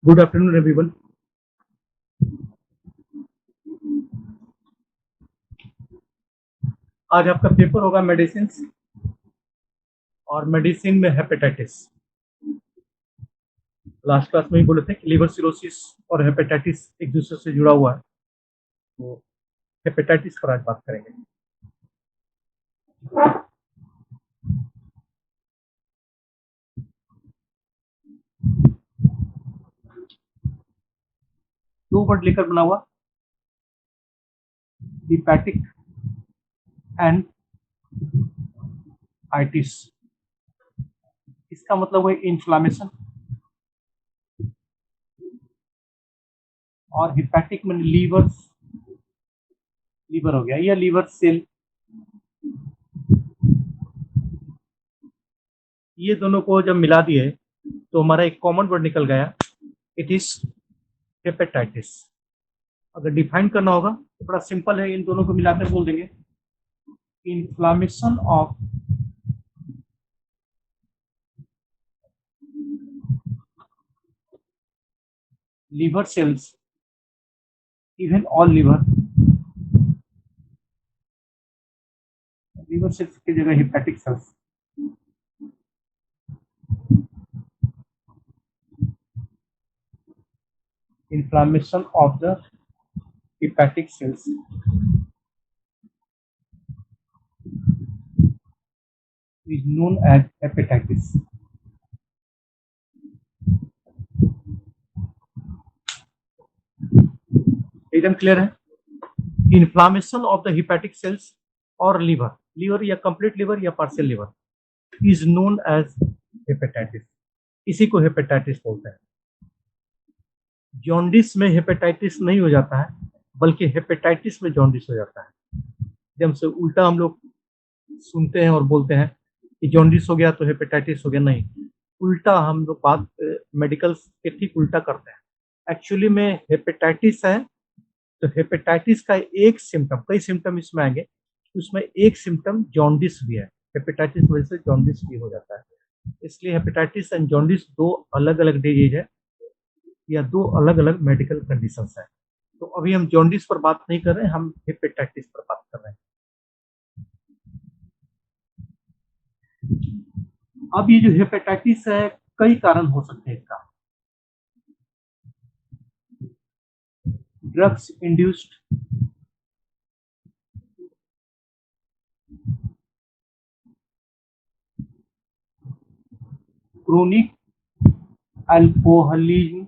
Good afternoon everyone. आज आपका paper होगा मेडिसिन और मेडिसिन में हेपेटाइटिस। लास्ट क्लास में ही बोले थे कि लिवर सिरोसिस और हेपेटाइटिस एक दूसरे से जुड़ा हुआ है, तो हेपेटाइटिस पर आज बात करेंगे। दो वर्ड लेकर बना हुआ, हिपैटिक एंड आइटिस। इसका मतलब है इन्फ्लामेशन, और हिपैटिक में लीवर हो गया या लीवर सेल। ये दोनों को जब मिला दिए तो हमारा एक कॉमन वर्ड निकल गया, इट इज हेपेटाइटिस। अगर डिफाइन करना होगा तो बड़ा सिंपल है, इन दोनों को मिलाकर बोल देंगे inflammation of liver cells, even all liver cells की जगह hepatic cells, inflammation of the hepatic cells is known as hepatitis। एकदम क्लियर है। Inflammation of the hepatic cells और लीवर या कंप्लीट लिवर या partial liver is known as hepatitis. इसी को hepatitis बोलते हैं। जॉन्डिस में हेपेटाइटिस नहीं हो जाता है, बल्कि हेपेटाइटिस में जॉन्डिस हो जाता है। जब से उल्टा हम लोग सुनते हैं और बोलते हैं कि जॉन्डिस हो गया तो हेपेटाइटिस हो गया, नहीं, उल्टा हम लोग बात मेडिकल के ठीक उल्टा करते हैं। एक्चुअली में हेपेटाइटिस है तो हेपेटाइटिस का एक सिम्टम, कई सिम्टम इसमें आएंगे, उसमें एक सिम्टम जॉन्डिस भी है। हेपेटाइटिस वजह से जॉन्डिस भी हो जाता है, इसलिए हेपेटाइटिस एंड जॉन्डिस दो अलग अलग डिजीज है या दो अलग अलग मेडिकल कंडीशंस है। तो अभी हम जॉन्डिस पर बात नहीं कर रहे हैं, हम हेपेटाइटिस पर बात कर रहे हैं। अब ये जो हेपेटाइटिस है, कई कारण हो सकते हैं इसका। Drugs induced, chronic alcoholism,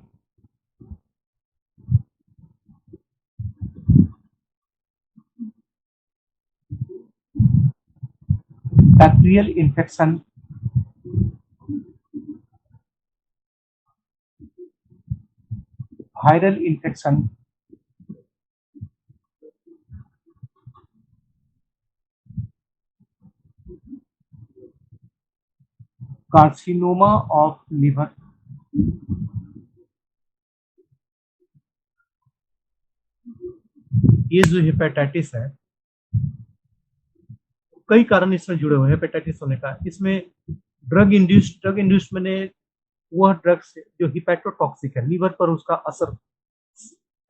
bacterial infection, viral infection, carcinoma of liver. ये जो हेपेटाइटिस है, कई कारण इसमें जुड़े हुए हैं हेपेटाइटिस होने का। इसमें ड्रग इंड्यूस्ड मैंने वह ड्रग्स जो हिपैटोटॉक्सिक है, लीवर पर उसका असर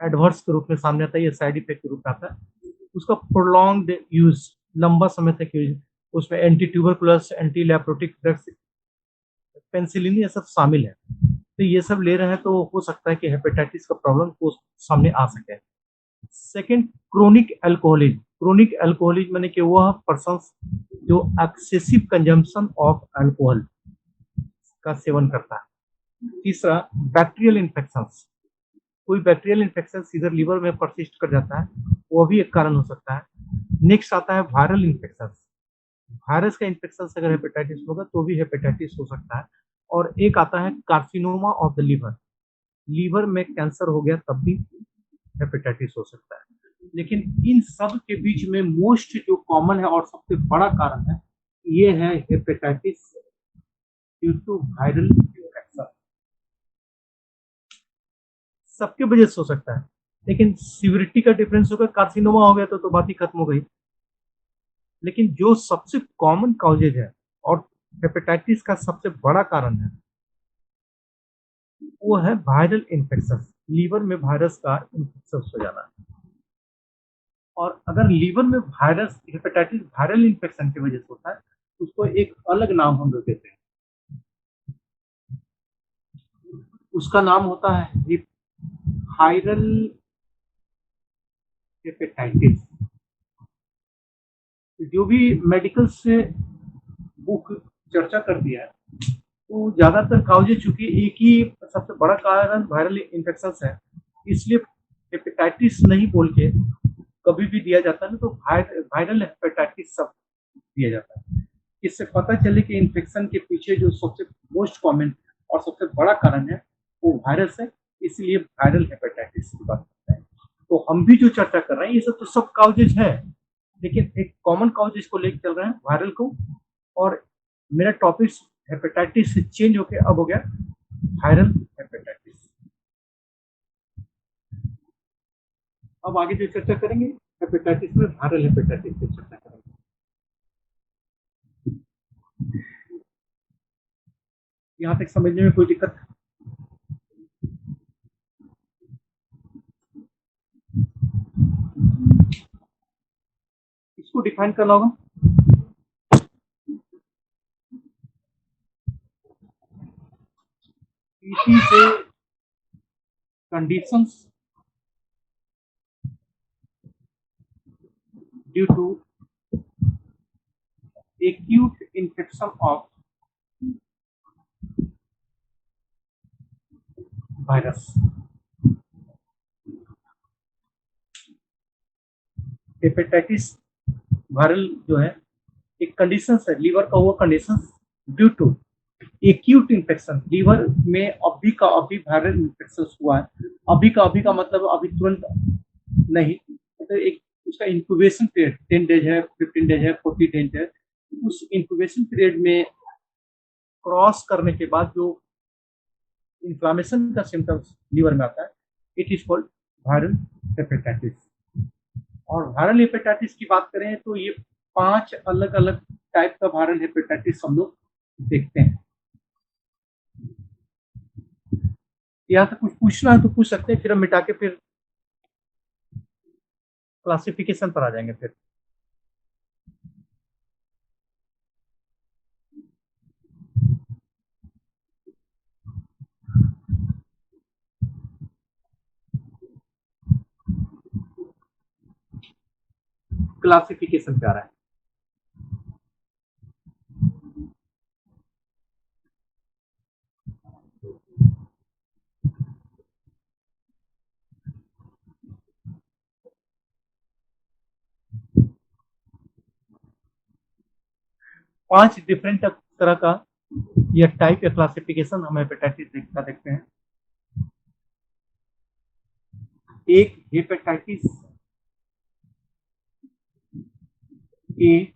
एडवर्स के रूप में सामने आता है, ये साइड इफेक्ट के रूप में आता है। उसका प्रोलॉन्ग्ड यूज, लंबा समय तक यूज, उसमें anti tuberculous, anti leprotic drugs, penicillin, ये सब शामिल है। तो ये सब ले रहे हैं तो हो सकता है कि हेपेटाइटिस का प्रॉब्लम को सामने आ सके। सेकेंड, क्रोनिक अल्कोहलिज्म मैंने कि वह पर्सन जो एक्सेसिव कंजम्पशन ऑफ अल्कोहल का सेवन करता है। तीसरा, बैक्टीरियल इन्फेक्शन, कोई बैक्टीरियल इन्फेक्शन इधर लीवर में परसिस्ट कर जाता है, वो भी एक कारण हो सकता है। नेक्स्ट आता है वायरल इन्फेक्शन, वायरस का इन्फेक्शन अगर हेपेटाइटिस होगा तो भी हेपेटाइटिस हो सकता है। और एक आता है कार्सिनोमा ऑफ द लीवर में कैंसर हो गया तब भी हेपेटाइटिस हो सकता है। लेकिन इन सब के बीच में मोस्ट जो कॉमन है और सबसे बड़ा कारण है, ये है hepatitis due to viral infection. सबके वजह से हो सकता है, लेकिन सिविरिटी का डिफरेंस होगा। कार्सिनोमा हो गया तो बात ही खत्म हो गई। लेकिन जो सबसे कॉमन कॉजेज है और हेपेटाइटिस का सबसे बड़ा कारण है, वो है वायरल इन्फेक्शन, लीवर में वायरस का इन्फेक्शन हो जाना। और अगर लीवर में वायरस हेपेटाइटिस वायरल इन्फेक्शन की वजह से होता है, उसको एक अलग नाम हम लोग देते हैं। उसका नाम होता है वायरल हेपेटाइटिस। जो भी मेडिकल से बुक चर्चा कर दिया है, तो ज्यादातर काउजेज, चूंकि एक ही सबसे बड़ा कारण वायरल इन्फेक्शन है, इसलिए हेपेटाइटिस नहीं बोल के कभी भी दिया जाता है ना, तो वायरल हेपेटाइटिस सब दिया जाता है। इससे पता चले कि इन्फेक्शन के पीछे जो सबसे मोस्ट कॉमन और सबसे बड़ा कारण है वो वायरस है, इसलिए वायरल हेपेटाइटिस की बात करते हैं। तो हम भी जो चर्चा कर रहे हैं ये सब तो सब काउजेज है, लेकिन एक कॉमन काउजेज को लेकर चल रहे हैं, वायरल को। और मेरा टॉपिक हेपेटाइटिस से चेंज होके अब हो गया वायरल हेपेटाइटिस। अब आगे जो चर्चा करेंगे हेपेटाइटिस में वायरल हेपेटाइटिस की चर्चा करेंगे। यहाँ तक समझने में कोई दिक्कत? इसको डिफाइन करना होगा। इसी से conditions due to acute infection of virus। Hepatitis viral जो है एक कंडीशन है, लीवर का वो condition due to acute infection. Liver में अभी का अभी वायरल इन्फेक्शन हुआ है। अभी का मतलब अभी तुरंत नहीं, मतलब एक उसका इंक्यूबेशन पीरियड 10 डेज है, 15 डेज है, 40 डेज है। उस इंक्यूबेशन पीरियड में क्रॉस करने के बाद जो इन्फ्लामेशन का सिम्टम्स लीवर में आता है, it is called viral hepatitis. और वायरल हेपेटाइटिस की बात करें तो ये 5 अलग अलग टाइप का वायरल हेपेटाइटिस हम लोग देखते हैं। यहाँ तक कुछ पूछना है तो पूछ सकते हैं, फिर हम मिटा के फिर क्लासिफिकेशन पर आ जाएंगे। फिर क्लासिफिकेशन पे आ रहा है। 5 डिफरेंट तरह का या टाइप या क्लासिफिकेशन हम हेपेटाइटिस का देखते हैं। एक हेपेटाइटिस ए,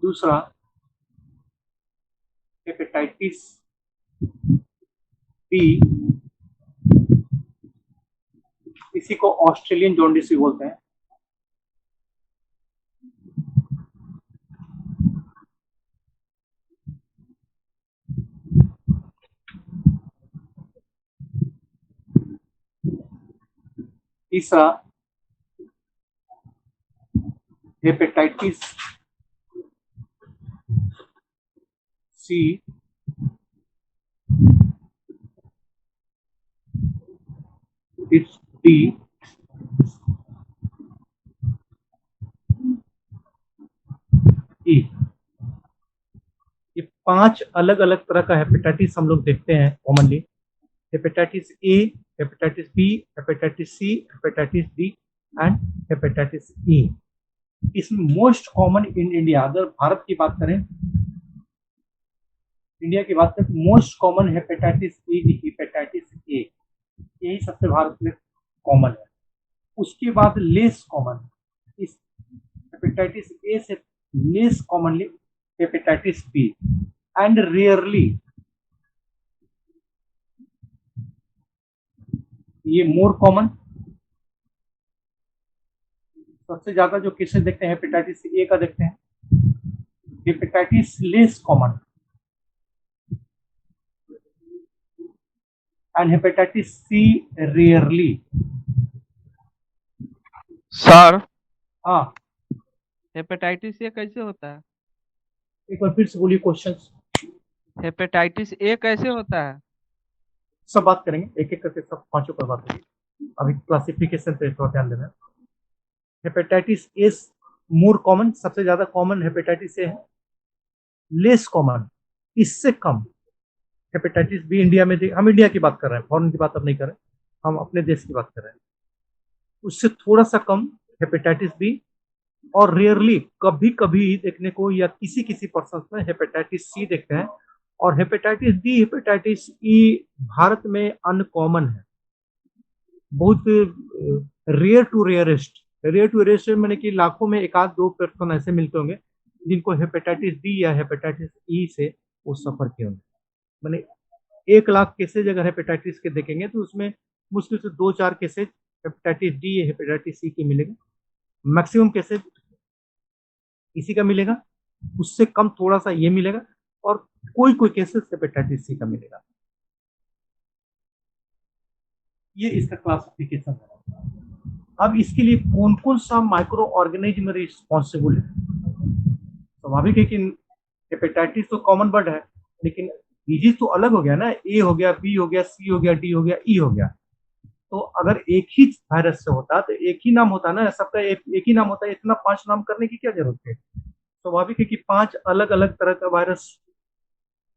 दूसरा हेपेटाइटिस बी, इसी को ऑस्ट्रेलियन जॉन्डिस भी बोलते हैं। तीसरा हेपेटाइटिस सी, डी, ई। ये 5 अलग अलग तरह का हेपेटाइटिस हम लोग देखते हैं commonly. Hepatitis A, hepatitis B, hepatitis C, hepatitis D and hepatitis E. इसमें मोस्ट कॉमन इन इंडिया, अगर भारत की बात करें, इंडिया की बात करें, most common hepatitis A, hepatitis A, यही सबसे भारत में कॉमन है। उसके बाद लेस कॉमन, इस हेपेटाइटिस ए से less commonly hepatitis B and rarely ये मोर कॉमन। सबसे ज्यादा जो केसेस देखते हैं हेपेटाइटिस ए का देखते हैं। Hepatitis less common and hepatitis C rarely. Sir हाँ, हेपेटाइटिस ए कैसे होता है? एक बार फिर से बोलिए क्वेश्चंस। हेपेटाइटिस ए कैसे होता है? सब बात करेंगे, एक एक करके सब पांचों पर बात करेंगे। अभी क्लासिफिकेशन पे थोड़ा ध्यान देना। हेपेटाइटिस ए मोर कॉमन, सबसे ज्यादा कॉमन हेपेटाइटिस ए है। लेस कॉमन, इससे कम हेपेटाइटिस बी इंडिया में, हम इंडिया की बात कर रहे हैं, फॉरेन की बात अब नहीं कर रहे हैं, हम अपने देश की बात कर रहे हैं। उससे थोड़ा सा कम हेपेटाइटिस बी, और रेयरली कभी कभी देखने को या किसी किसी पर्सन में हेपेटाइटिस सी देखते हैं। और हेपेटाइटिस डी, हेपेटाइटिस ई भारत में अनकॉमन है, बहुत rare to rarest. Rare to rarest मैंने कि लाखों में एक आध दो पर्सन ऐसे मिलते होंगे जिनको हेपेटाइटिस डी या हेपेटाइटिस ई से वो सफर किए होंगे। मैंने 1 लाख केसेज अगर हेपेटाइटिस के देखेंगे तो उसमें मुश्किल से 2-4 केसेज हेपेटाइटिस डी या हेपेटाइटिस सी की मिलेगा, मैक्सिमम केसेज इसी का मिलेगा, उससे कम थोड़ा सा ये मिलेगा, और कोई कोई केसेस हेपेटाइटिस सी का मिलेगा। ये इसका क्लासिफिकेशन है। अब इसके लिए कौन कौन सा माइक्रो ऑर्गेनिज्म रिस्पॉन्सिबल है? स्वाभाविक है कि हेपेटाइटिस तो कॉमन वर्ड है, लेकिन डिजीज तो अलग हो गया ना, ए हो गया, बी हो गया, सी हो गया, डी हो गया, ई हो गया। तो अगर एक ही वायरस से होता तो एक ही नाम होता ना, सबका एक ही नाम होता है, इतना 5 नाम करने की क्या जरूरत है? स्वाभाविक है कि 5 अलग अलग तरह का वायरस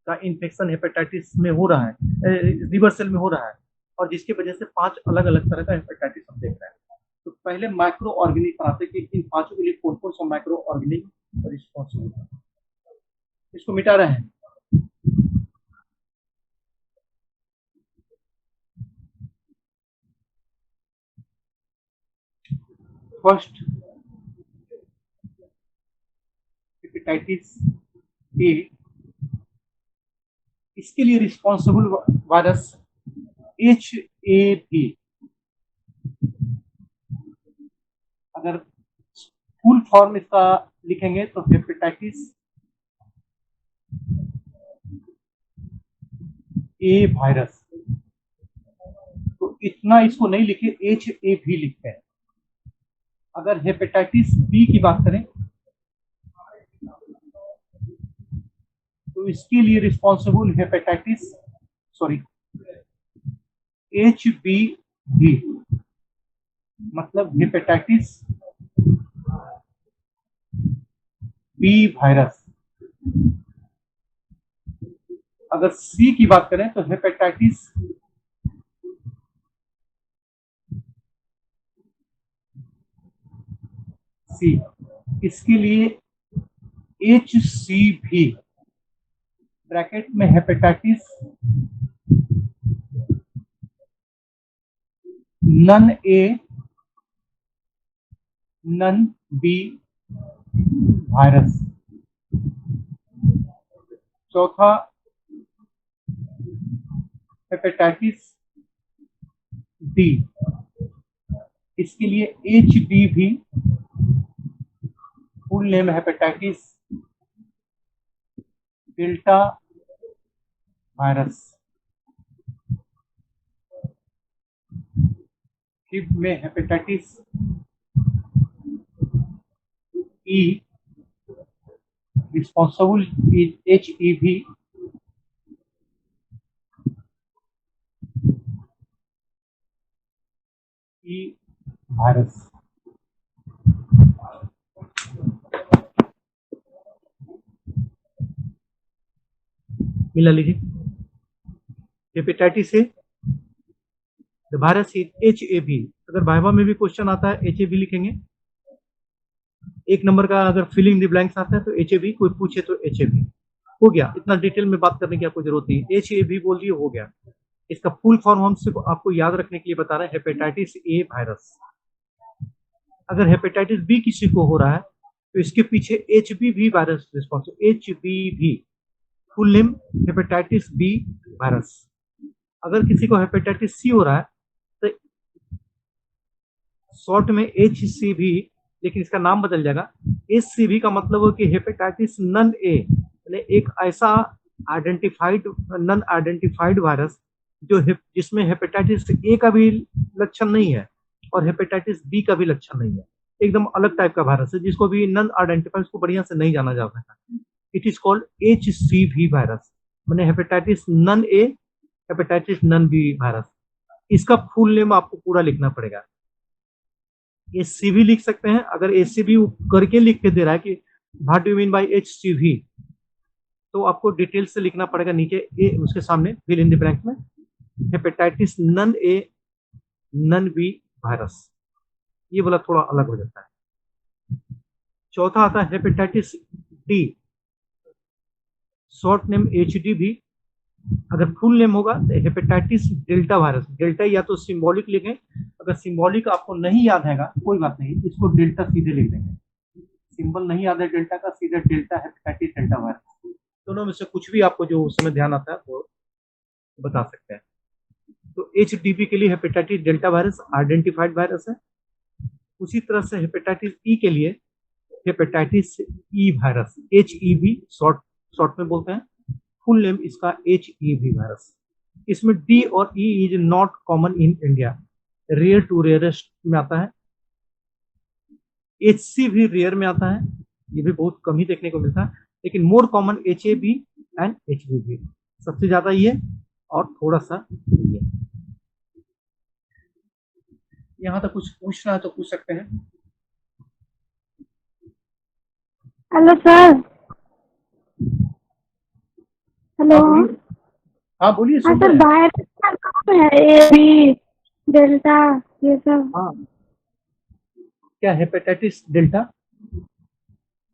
का इन्फेक्शन हेपेटाइटिस में हो रहा है, लिवर सेल में हो रहा है, और जिसकी वजह से 5 अलग अलग तरह का हेपेटाइटिस हम देख रहे हैं। तो पहले माइक्रो ऑर्गेनिज्म आते कि इन पांचों के लिए कौन कौन सा माइक्रो ऑर्गेनिज्म रिस्पॉन्सिबल है। इसको मिटा रहे हैं। फर्स्ट हेपेटाइटिस ए, इसके लिए रिस्पॉन्सिबल वायरस HAV। अगर फुल फॉर्म इसका लिखेंगे तो हेपेटाइटिस ए वायरस, तो इतना इसको नहीं लिखे, HAV लिखते हैं। अगर हेपेटाइटिस बी की बात करें तो इसके लिए रिस्पॉन्सिबल हेपेटाइटिस HBV, मतलब हेपेटाइटिस बी वायरस। अगर सी की बात करें तो हेपेटाइटिस सी, इसके लिए HCV, ब्रैकेट में hepatitis non A non B virus. चौथा हेपेटाइटिस डी, इसके लिए HDV, full name hepatitis delta virus. Fifth में hepatitis E, responsible is HEV, E virus. मिला लीजिए। हेपेटाइटिस ए वायरस HAV, अगर वाइवा में भी क्वेश्चन आता है HAV लिखेंगे। 1 नंबर का अगर फिलिंग द ब्लैंक्स आता है तो HAV, कोई पूछे तो HAV हो गया, इतना डिटेल में बात करने की आपको जरूरत नहीं, HAV बोल दिए हो गया। इसका फुल फॉर्म हम सिर्फ आपको याद रखने के लिए बता रहे हैं, हेपेटाइटिस ए वायरस। अगर हेपेटाइटिस बी किसी को हो रहा है तो इसके पीछे HBV virus responsible, HBV full name hepatitis B virus. अगर किसी को हेपेटाइटिस सी हो रहा है तो शॉर्ट में HCV, लेकिन इसका नाम बदल जाएगा। HCV का मतलब हो कि हेपेटाइटिस नन ए, यानी एक ऐसा आइडेंटिफाइड नन आइडेंटिफाइड वायरस जिसमें हेपेटाइटिस ए का भी लक्षण नहीं है और हेपेटाइटिस बी का भी लक्षण नहीं है, एकदम अलग टाइप का वायरस है जिसको भी नन आइडेंटिफाई, उसको बढ़िया से नहीं जाना जाता है। It is called HCV virus, मैंने hepatitis non A, hepatitis non B virus. इसका फुल नेम आपको पूरा लिखना पड़ेगा। HCV लिख सकते हैं, अगर HCV करके लिख के दे रहा है कि what do you mean by HCV, तो आपको डिटेल से लिखना पड़ेगा नीचे ए, उसके सामने फिल इन द ब्लैंक में hepatitis non A non B virus, ये वाला थोड़ा अलग हो जाता है। चौथा आता है hepatitis D, short name HDV। अगर फुल नेम होगा तो हेपेटाइटिस डेल्टा वायरस, डेल्टा या तो सिंबॉलिक लिखें, अगर सिंबॉलिक आपको नहीं याद है कोई बात नहीं, इसको डेल्टा सीधे लिख देंगे। सिंबल नहीं याद है डेल्टा का, सीधे डेल्टा हेपेटाइटिस डेल्टा वायरस, दोनों में से कुछ भी आपको जो उस समय ध्यान आता है वो बता सकते हैं। तो HDV के लिए hepatitis delta virus identified virus है। उसी तरह से हेपेटाइटिस ई के लिए hepatitis E virus, HEV short में बोलते हैं, फुल नेम इसका HEV वायरस। इसमें डी और E is not common in India, rare to rarest में आता है। HC भी रेयर में आता है, ये भी बहुत कम ही देखने को मिलता है, लेकिन more common HAB and HBV, सबसे ज्यादा ये और थोड़ा सा ये। यहाँ तक कुछ पूछना है तो पूछ सकते हैं। Hello sir. हेलो। हाँ बोलिए, हाँ सुन सर, रहे हैं। वायरस का नाम है AB डेल्टा ये सब। हाँ, क्या हेपेटाइटिस डेल्टा?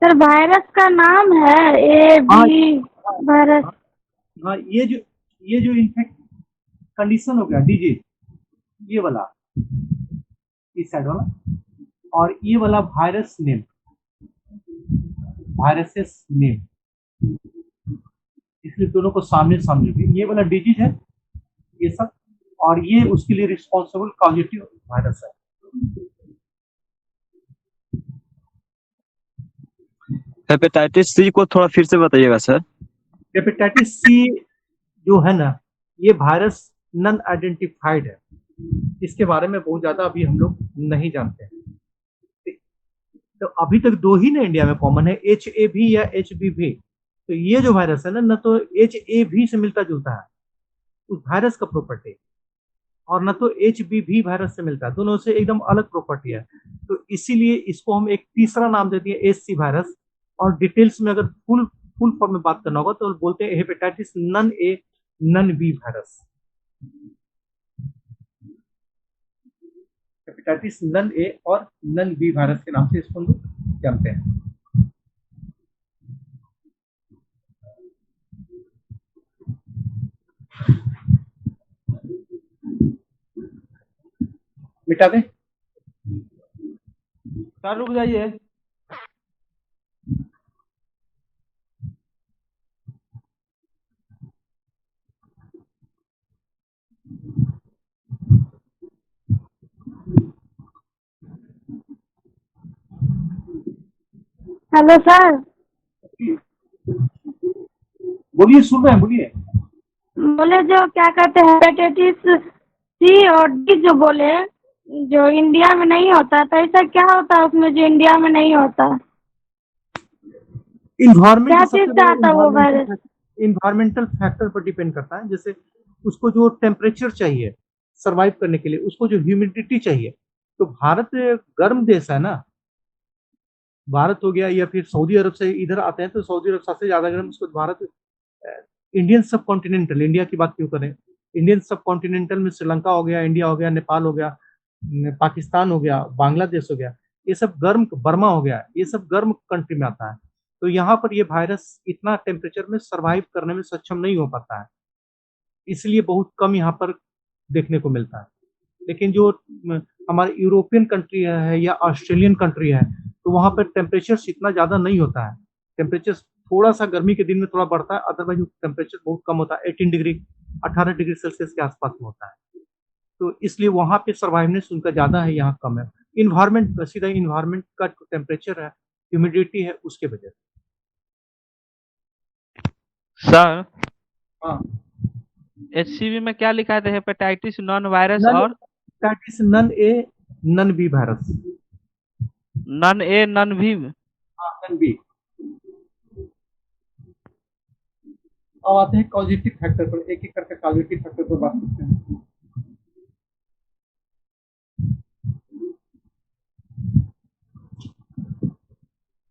सर वायरस का नाम है हाँ AB वायरस। हाँ, ये जो इन्फेक्ट कंडीशन हो गया डिजीज, ये वाला इस साइड वाला, और ये वाला वायरस नेम, वायरसेस नेम, इसलिए दोनों को सामने सामने भी, ये वाला डिजीज है ये सब, और ये उसके लिए रिस्पॉन्सिबल कॉजेटिव वायरस है। हेपेटाइटिस सी को थोड़ा फिर से बताइएगा सर। हेपेटाइटिस सी जो है ना, ये वायरस नन आइडेंटिफाइड है, इसके बारे में बहुत ज्यादा अभी हम लोग नहीं जानते हैं। तो अभी तक दो ही ना इंडिया में कॉमन है, HAV या HBV। तो ये जो वायरस है ना तो HAV से मिलता जुलता है उस वायरस का प्रॉपर्टी, और न तो HBV वायरस से मिलता है, दोनों से एकदम अलग प्रॉपर्टी है। तो इसीलिए इसको हम एक तीसरा नाम देते हैं HC वायरस, और डिटेल्स में अगर फुल फॉर्म में बात करना होगा तो बोलते हैं hepatitis non A non B virus, hepatitis non A और नन बी वायरस के नाम से इसको हम लोग जानते हैं। मिटा दें? सर रुक जाइए। Hello sir. बोलिए, सुन रहे हैं, बोलिए। बोले जो क्या कहते हैं हेपेटाइटिस C और D जो बोले, जो इंडिया में नहीं होता, तो ऐसा क्या होता है उसमें जो इंडिया में नहीं होता? इन्वायरमेंट क्या सबसे चीज से आता है वो बड़ा वायरस? इन्वायरमेंटल फैक्टर पर डिपेंड करता है। जैसे उसको जो टेम्परेचर चाहिए सरवाइव करने के लिए, उसको जो ह्यूमिडिटी चाहिए, तो भारत गर्म देश है ना, भारत हो गया या फिर सऊदी अरब से इधर आते हैं तो सऊदी अरब सबसे ज्यादा गर्म, उसको भारत, इंडियन सब कॉन्टिनेंटल, इंडिया की बात क्यों करें, इंडियन सब कॉन्टिनेंटल में श्रीलंका हो गया, इंडिया हो गया, नेपाल हो गया, पाकिस्तान हो गया, बांग्लादेश हो गया, ये सब गर्म, बर्मा हो गया, ये सब गर्म कंट्री में आता है। तो यहाँ पर ये वायरस इतना टेम्परेचर में सरवाइव करने में सक्षम नहीं हो पाता है, इसलिए बहुत कम यहाँ पर देखने को मिलता है। लेकिन जो हमारे यूरोपियन कंट्री है या ऑस्ट्रेलियन कंट्री है, तो वहाँ पर टेम्परेचर इतना ज़्यादा नहीं होता है, टेम्परेचर थोड़ा सा गर्मी के दिन में थोड़ा बढ़ता है, अदरवाइज टेम्परेचर बहुत कम होता है, 18 डिग्री 18 डिग्री सेल्सियस के आसपास में होता है। तो इसलिए वहाँ पे सर्वाइवनेस उनका ज़्यादा है, यहाँ कम है। इन्वायरमेंट, सीधा इन्वायरमेंट का टेम्परेचर है, ह्यूमिडिटी है, उसके वजह से। सर हाँ HCV में क्या लिखा था? हेपेटाइटिस नॉन वायरस नन और hepatitis non A non B virus. Non A non भी। हाँ, नन बी। अब आते हैं कॉजेटिव फैक्टर पर, एक एक करके कॉजेटिव फैक्टर पर बात करते हैं।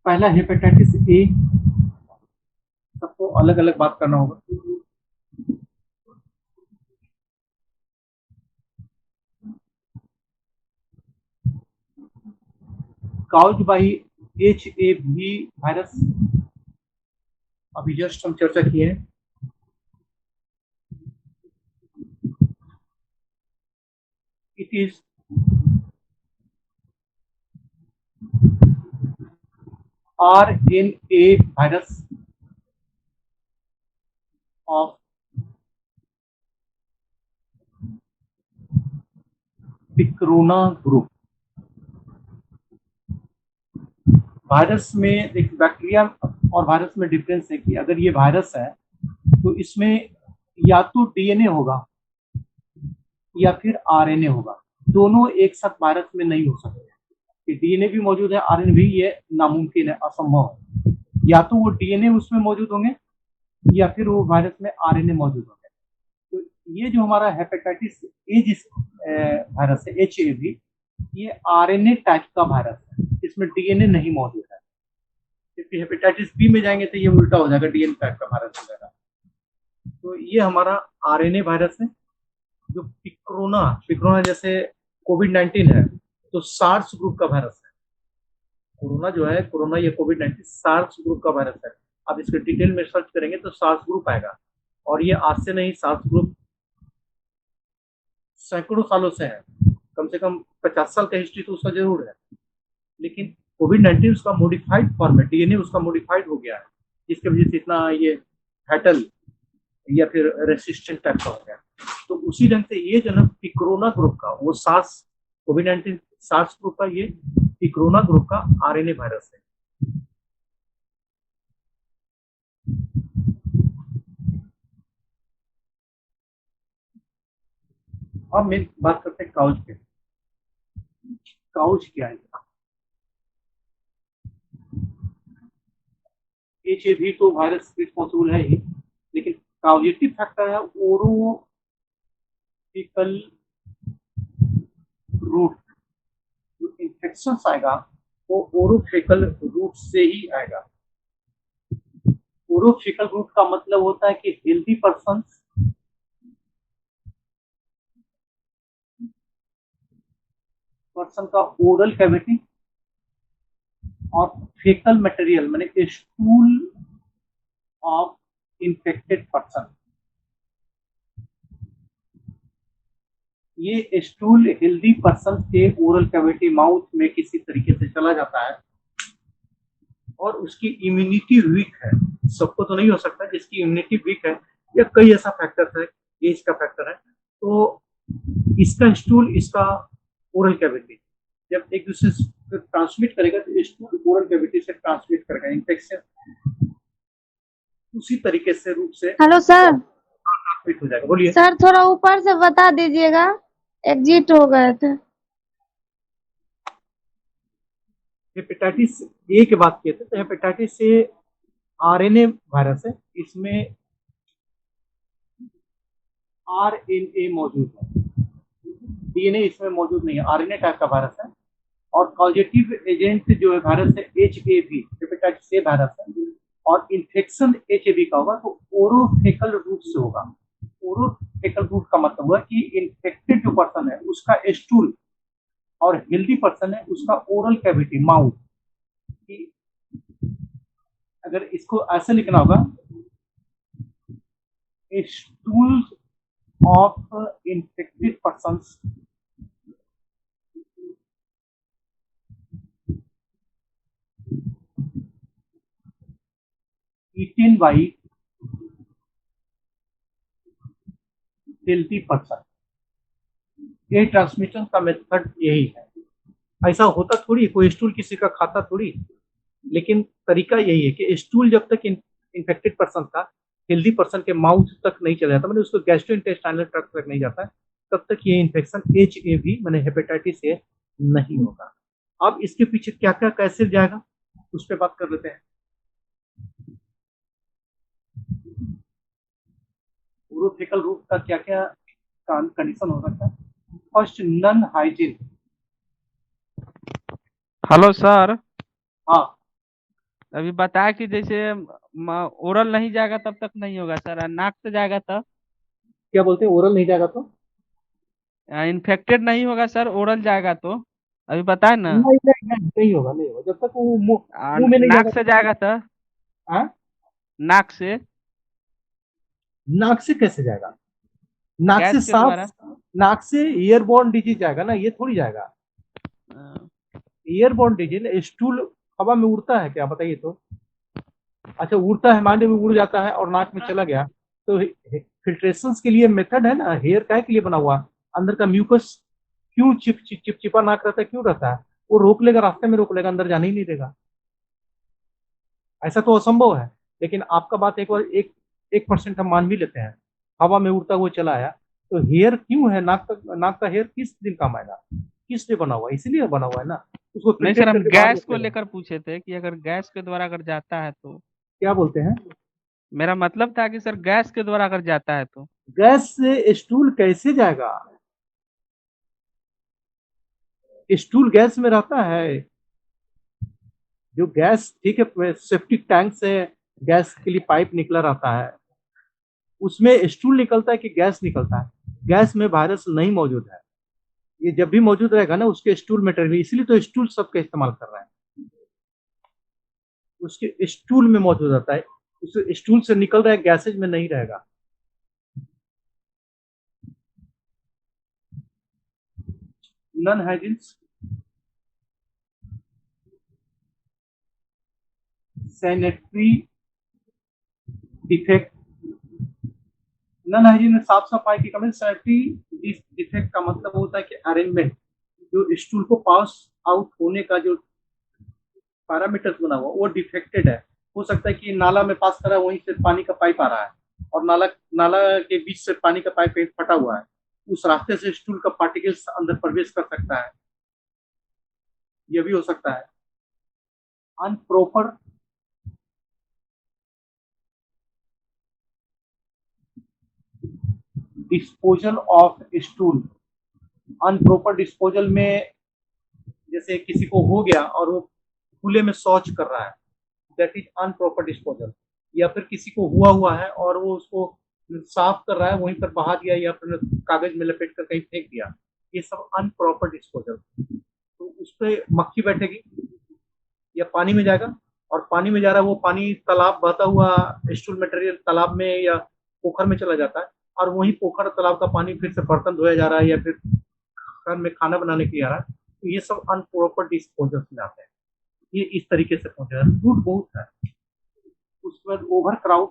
पहला हेपेटाइटिस ए, सबको अलग अलग बात करना होगा। काउज बाई HAV वायरस, अभी जस्ट हम चर्चा किए हैं। It is RNA virus of picorna group. Virus में एक बैक्टीरिया और वायरस में डिफरेंस है कि अगर ये वायरस है तो इसमें या तो DNA होगा या फिर RNA होगा, दोनों एक साथ वायरस में नहीं हो सकते। कि DNA भी मौजूद है, RNA भी, ये नामुमकिन है, असंभव है। या तो वो DNA उसमें मौजूद होंगे या फिर वो वायरस में RNA मौजूद होंगे। तो ये जो हमारा हेपेटाइटिस ए जिस वायरस है HAV, ये RNA टाइप का वायरस है, इसमें DNA नहीं मौजूद है। क्योंकि हेपेटाइटिस बी में जाएंगे तो ये उल्टा हो जाएगा, DNA टाइप का वायरस हो जाएगा। तो ये हमारा RNA वायरस है जो पिक्रोना जैसे कोविड-19 है तो सार्स ग्रुप का वायरस है। कोरोना जो है, कोरोना या कोविड-19 सार्स ग्रुप का वायरस है। आप इसके डिटेल में सर्च करेंगे तो सार्स ग्रुप आएगा, और ये आज से नहीं, सार्स ग्रुप सैकड़ों सालों से है, कम से कम 50 साल का हिस्ट्री तो उसका जरूर है। लेकिन कोविड-19 उसका मॉडिफाइड फॉर्म है, DNA उसका मॉडिफाइड हो गया है, जिसकी वजह से इतना ये फैटल या फिर रेसिस्टेंट टाइप का हो गया। तो उसी ढंग से ये जो ना पिक्रोना ग्रुप का, वो सार्स कोविड-19 सार्स ग्रुप का, ये पिक्रोना ग्रुप का RNA वायरस है। अब मैं बात करते हैं काउच पे। काउच क्या है? HAV तो वायरस रिस्पॉन्सिबल है ही, लेकिन काउजेटिव फैक्टर है ओरोफिकल रूट। जो इन्फेक्शन आएगा वो ओरोफिकल रूट से ही आएगा। ओरोफिकल रूट का मतलब होता है कि हेल्दी पर्सन का ओरल कैविटी और फेकल मटेरियल माने स्टूल ऑफ इन्फेक्टेड पर्सन, ये स्टूल हेल्दी पर्सन के ओरल कैविटी माउथ में किसी तरीके से चला जाता है, और उसकी इम्यूनिटी वीक है। सबको तो नहीं हो सकता, जिसकी इम्यूनिटी वीक है या कई ऐसा फैक्टर है, ये इसका फैक्टर है, तो इसका स्टूल, इसका ओरल कैविटी जब एक दूसरे से ट्रांसमिट करेगा तो स्टूल ओरल कैविटी से ट्रांसमिट करेगा इन्फेक्शन, उसी तरीके से रूप से हेलो सर। ट्रांसमिट हो जाएगा। बोलिए सर थोड़ा ऊपर से बता दीजिएगा, एग्जिट हो गए थे। हेपेटाइटिस ए की बात किए थे, तो हेपेटाइटिस ए RNA वायरस है, इसमें RNA मौजूद है, DNA इसमें मौजूद नहीं है, RNA टाइप का वायरस है। और कॉजेटिव एजेंट जो है वायरस है HAV, हेपेटाइटिस ए वायरस है, और इन्फेक्शन HAV का होगा तो ओरोफेकल रूट से होगा। ओरोफेकल रूट का मतलब हुआ कि इन्फेक्टेड जो पर्सन है उसका स्टूल, और हेल्दी पर्सन है उसका ओरल कैविटी माउथ की, अगर इसको ऐसे लिखना होगा, stool of infected persons eaten by healthy person। ये ट्रांसमिशन का मेथड यही है। ऐसा होता थोड़ी, कोई स्टूल किसी का खाता थोड़ी, लेकिन तरीका यही है कि स्टूल जब तक इन्फेक्टेड पर्सन का हेल्दी पर्सन के माउथ तक नहीं चला जाता, मैंने उसको गैस्ट्रोइंटेस्टाइनल ट्रैक्ट तक नहीं जाता है, तब तक ये इन्फेक्शन HAV मैंने हेपेटाइटिस ए नहीं होगा। अब इसके पीछे क्या क्या कैसे जाएगा उस पर बात कर लेते हैं। यूरोफेकल रूट का क्या क्या कंडीशन हो सकता है। First, non hygiene. Hello sir, हाँ, अभी बताया कि जैसे ओरल नहीं जाएगा तब तक नहीं होगा सर, और नाक से जाएगा तब क्या बोलते हैं ओरल नहीं जाएगा तो इन्फेक्टेड नहीं होगा सर, ओरल जाएगा तो अभी बताए ना। नहीं होगा, नहीं होगा जब तक वो और मुंह में नहीं नाक जाएगा। से जाएगा तो हाँ, नाक से, नाक से कैसे जाएगा? नाक से गैस के द्वारा। सांस, नाक से एयरबॉर्न डिजीज जाएगा ना, ये थोड़ी जाएगा। अ, एयरबॉर्न डिजीज, स्टूल हवा में उड़ता है क्या बताइए तो? अच्छा, उड़ता है, मान लीजिए उड़ जाता है और नाक में चला गया, तो फिल्ट्रेशन के लिए मेथड है ना, हेयर काय के लिए बना हुआ, अंदर का म्यूकस क्यों चिपचिपा नाक रहता है, क्यों रहता है? वो रोक लेगा, रास्ते में रोक लेगा, अंदर जाने ही नहीं देगा। ऐसा तो असंभव है। लेकिन आपका बात एक बार 1% हम मान भी लेते हैं, हवा में उड़ता हुआ चला आया, तो हेयर क्यों है नाक का हेयर किस दिन काम आएगा, किस लिए बना हुआ है? इसीलिए बना हुआ है ना, उसको नहीं सर, फिल्ट्रेट हम करके बाहर गैस को निकलेगा। लेकर पूछे थे कि अगर गैस के द्वारा अगर जाता है तो। क्या बोलते हैं? मेरा मतलब था कि सर गैस के द्वारा अगर जाता है तो। गैस से स्टूल कैसे जाएगा? स्टूल गैस में रहता है। जो गैस, ठीक है, सेफ्टिक टैंक से गैस के लिए पाइप निकला रहता है, उसमें स्टूल निकलता है कि गैस निकलता है? गैस में वायरस नहीं मौजूद है। ये जब भी मौजूद रहेगा ना, उसके स्टूल में ट्रेन, इसलिए तो स्टूल सबका इस्तेमाल कर रहे हैं, उसके स्टूल में मौजूद रहता है, उस स्टूल से निकल रहा है, गैसेज में नहीं रहेगा। Non hygiene, sanitary defect. Non hygiene में साफ सफाई की कमी। सैनिटरी डिफेक्ट का मतलब होता है कि अरेंजमेंट, जो स्टूल को पास आउट होने का जो पैरामीटर्स बना हुआ वो डिफेक्टेड है। हो सकता है कि नाला में पास करा, वहीं से पानी का पाइप आ रहा है और नाला नाला के बीच से पानी का पाइप फटा हुआ है, उस रास्ते से स्टूल का पार्टिकल्स अंदर प्रवेश कर सकता है, यह भी हो सकता है। अनप्रॉपर डिस्पोजल ऑफ स्टूल। अनप्रॉपर डिस्पोजल में जैसे किसी को हो गया और वो खुले में शौच कर रहा है, दैट इज अनप्रॉपर डिस्पोजल। या फिर किसी को हुआ है और वो उसको साफ कर रहा है, वहीं पर बहा दिया या फिर कागज में लपेट कर कहीं फेंक दिया, ये सब अनप्रॉपर डिस्पोजल। तो उस पर मक्खी बैठेगी या पानी में जाएगा, और पानी में जा रहा है वो पानी, तालाब बहता हुआ स्टूल मटेरियल तालाब में या पोखर में चला जाता है, और वहीं पोखर तालाब का पानी फिर से बर्तन धोया जा रहा है या फिर घर में खाना बनाने के लिए आ रहा है, तो ये सब अनप्रॉपर डिस्पोजल में आते हैं। ये इस तरीके से पहुंचा है, रूट बहुत है। उसके बाद ओवर क्राउड,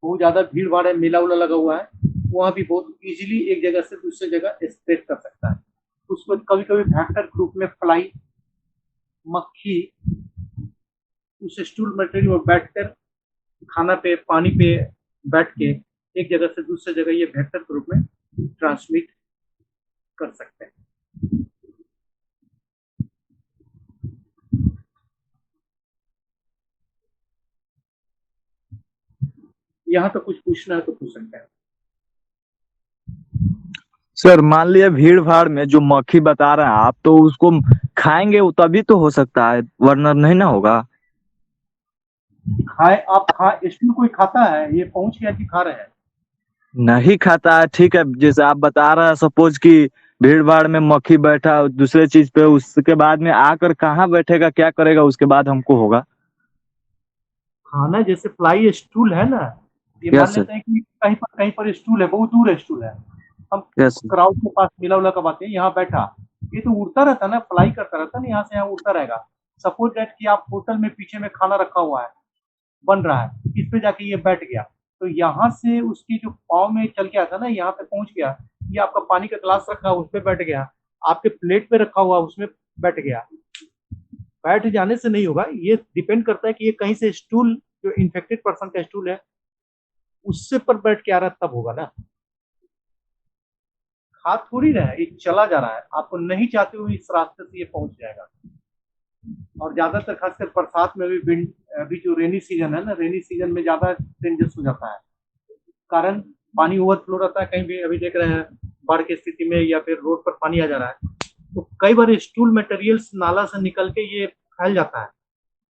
बहुत ज्यादा भीड़ भाड़ है, मेला उला लगा हुआ है, वहां भी बहुत इजीली एक जगह से दूसरी जगह स्प्रेड कर सकता है। उसके बाद कभी कभी वेक्टर ग्रुप में फ्लाई, मक्खी उस स्टूल मटेरियल में बैठकर खाना पे पानी पे बैठ के एक जगह से दूसरी जगह ये वेक्टर ग्रुप में ट्रांसमिट कर सकते हैं। यहाँ तो कुछ पूछना है तो पूछ सकते हैं। सर मान लिया भीड़ भाड़ में जो मक्खी बता रहे हैं आप, तो उसको खाएंगे वो तभी तो हो सकता है, वरना नहीं ना होगा। खाए आप, स्टूल कोई खाता है? ये पहुंच गया कि खा रहे हैं? नहीं खाता है, ठीक है, जैसे आप बता रहे हैं, सपोज कि भीड़ भाड़ में मक्खी बैठा दूसरे चीज पे, उसके बाद में आकर कहाँ बैठेगा, क्या करेगा, उसके बाद हमको होगा। खाना जैसे फ्लाई स्टूल है ना, ये मान यस सर। लेते हैं कि कहीं पर स्टूल है, बहुत दूर स्टूल है, हम यस क्राउड के पास मेला उला का बात है, यहाँ बैठा, ये तो उड़ता रहता ना, फ्लाई करता रहता ना, यहाँ से यहाँ उड़ता रहेगा। सपोज दैट कि आप होटल में पीछे में खाना रखा हुआ है, बन रहा है, इस पे जाके ये बैठ गया, तो यहाँ से उसकी जो पाँव में चल के आता ना, यहाँ पे पहुंच गया, ये आपका पानी का गिलास रखा उस पर बैठ गया, आपके प्लेट पे रखा हुआ उसमें बैठ गया, बैठ जाने से नहीं होगा, ये डिपेंड करता है कि ये कहीं से स्टूल, जो इन्फेक्टेड पर्सन का स्टूल है उससे पर बैठ के आ रहा है, तब होगा ना। खा थोड़ी रहा है, ये चला जा रहा है, आपको नहीं चाहते हुए इस रास्ते से ये पहुंच जाएगा। और ज्यादातर खासकर बरसात में भी अभी जो रेनी सीजन है ना, रेनी सीजन में ज्यादा डेंजरस हो जाता है, कारण पानी ओवरफ्लो रहता है। कहीं भी अभी देख रहे हैं बाढ़ की स्थिति में या फिर रोड पर पानी आ जा रहा है, तो कई बार स्टूल मटेरियल्स नाला से निकल के ये फैल जाता है,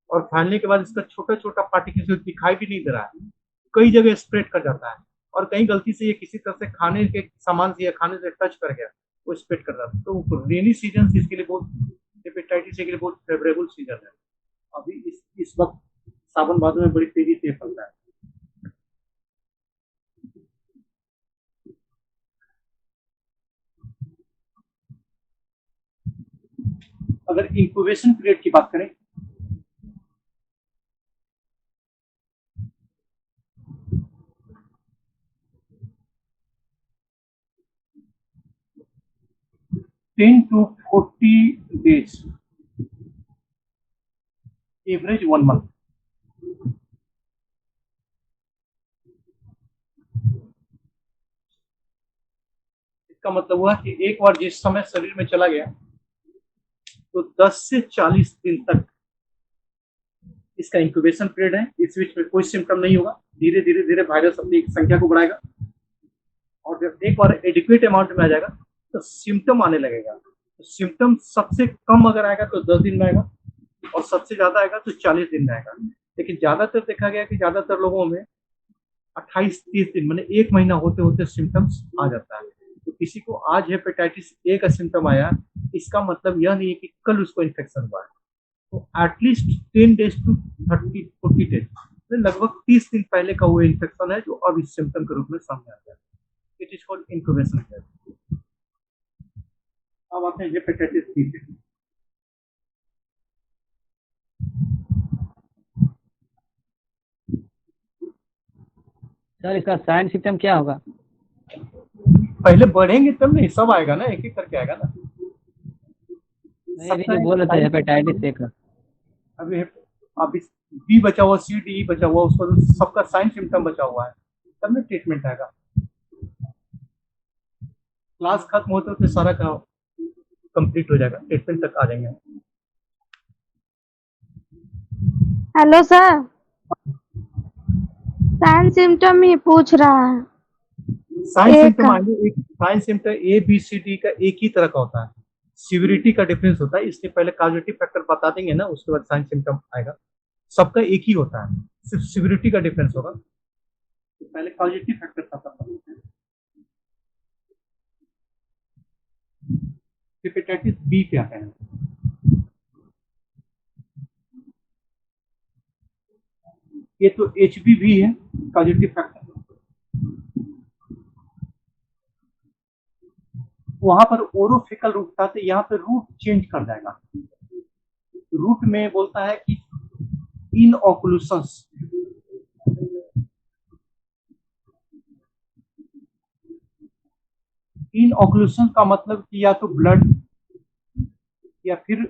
और फैलने के बाद इसका छोटा छोटा पार्टिकल दिखाई भी नहीं दे रहा है, कई जगह स्प्रेड कर जाता है, और कहीं गलती से ये किसी तरह से खाने के सामान से या खाने से टच कर गया, वो स्प्रेड कर जाता है। तो रेनी सीजन इसके लिए बहुत, हेपेटाइटिस के लिए बहुत फेवरेबल सीजन है। अभी इस वक्त सावन भादो में बड़ी तेजी से फैलता है। अगर इंक्यूबेशन पीरियड की बात करें, ten to 40 days, average 1 month। इसका मतलब हुआ कि एक बार जिस समय शरीर में चला गया तो 10 से 40 दिन तक इसका इंक्यूबेशन पीरियड है। इस बीच में कोई सिम्टम नहीं होगा, धीरे धीरे धीरे वायरस अपनी संख्या को बढ़ाएगा, और जब एक बार एडिक्वेट अमाउंट में आ जाएगा तो सिम्टम आने लगेगा। तो सिम्टम सबसे कम अगर आएगा तो 10 दिन में आएगा, और सबसे ज्यादा आएगा तो 40 दिन में आएगा। लेकिन ज्यादातर देखा गया कि ज्यादातर लोगों में 28-30 दिन, मैंने 1 महीना होते होते सिम्टम्स आ जाता है। तो किसी को आज हेपेटाइटिस ए का सिम्टम आया, इसका मतलब यह नहीं है कि कल उसको इन्फेक्शन हुआ है। तो एटलीस्ट 10 days to 30-40 days, लगभग 30 दिन पहले का वो इन्फेक्शन है जो अब इस सिम्टम के रूप में सामने आ गया है। It is called incubation period. अब आते हैं हेपेटाइटिस बी पे। सर इसका साइन सिम्टम क्या होगा? पहले बढ़ेंगे तब नहीं, सब आएगा ना, एक एक करके आएगा ना। नहीं अभी जो बोल रहे थे हेपेटाइटिस ए का। अभी बी बचा हुआ, सी डी बचा हुआ, उस पर सबका साइन सिम्टम बचा हुआ है, तब में ट्रीटमेंट आएगा। क्लास खत्म होते होते सारा का कंप्लीट हो जाएगा, ट्रीटमेंट तक आ जाएंगे। हेलो सर, साइन सिम्टम ही पूछ रहा है। साइन सिम्टम आएंगे, sign symptom A B C D का एक ही तरह का होता है, सिविरिटी का डिफरेंस होता है, इसलिए पहले कॉजेटिव फैक्टर बता देंगे ना, उसके बाद साइन सिम्टम आएगा। सबका एक ही होता है, सिर्फ सिविरिटी का डिफरेंस होगा। तो पहले कॉजेटिव फैक्टर पता करते हैं। हेपेटाइटिस बी क्या है? ये तो HBV है, कॉजेटिव फैक्टर। वहां पर ओरोफेकल रूट था, तो यहाँ पे रूट चेंज कर जाएगा। रूट में बोलता है कि इनऑक्लूशंस, इनऑक्लूशन का मतलब कि या तो ब्लड या फिर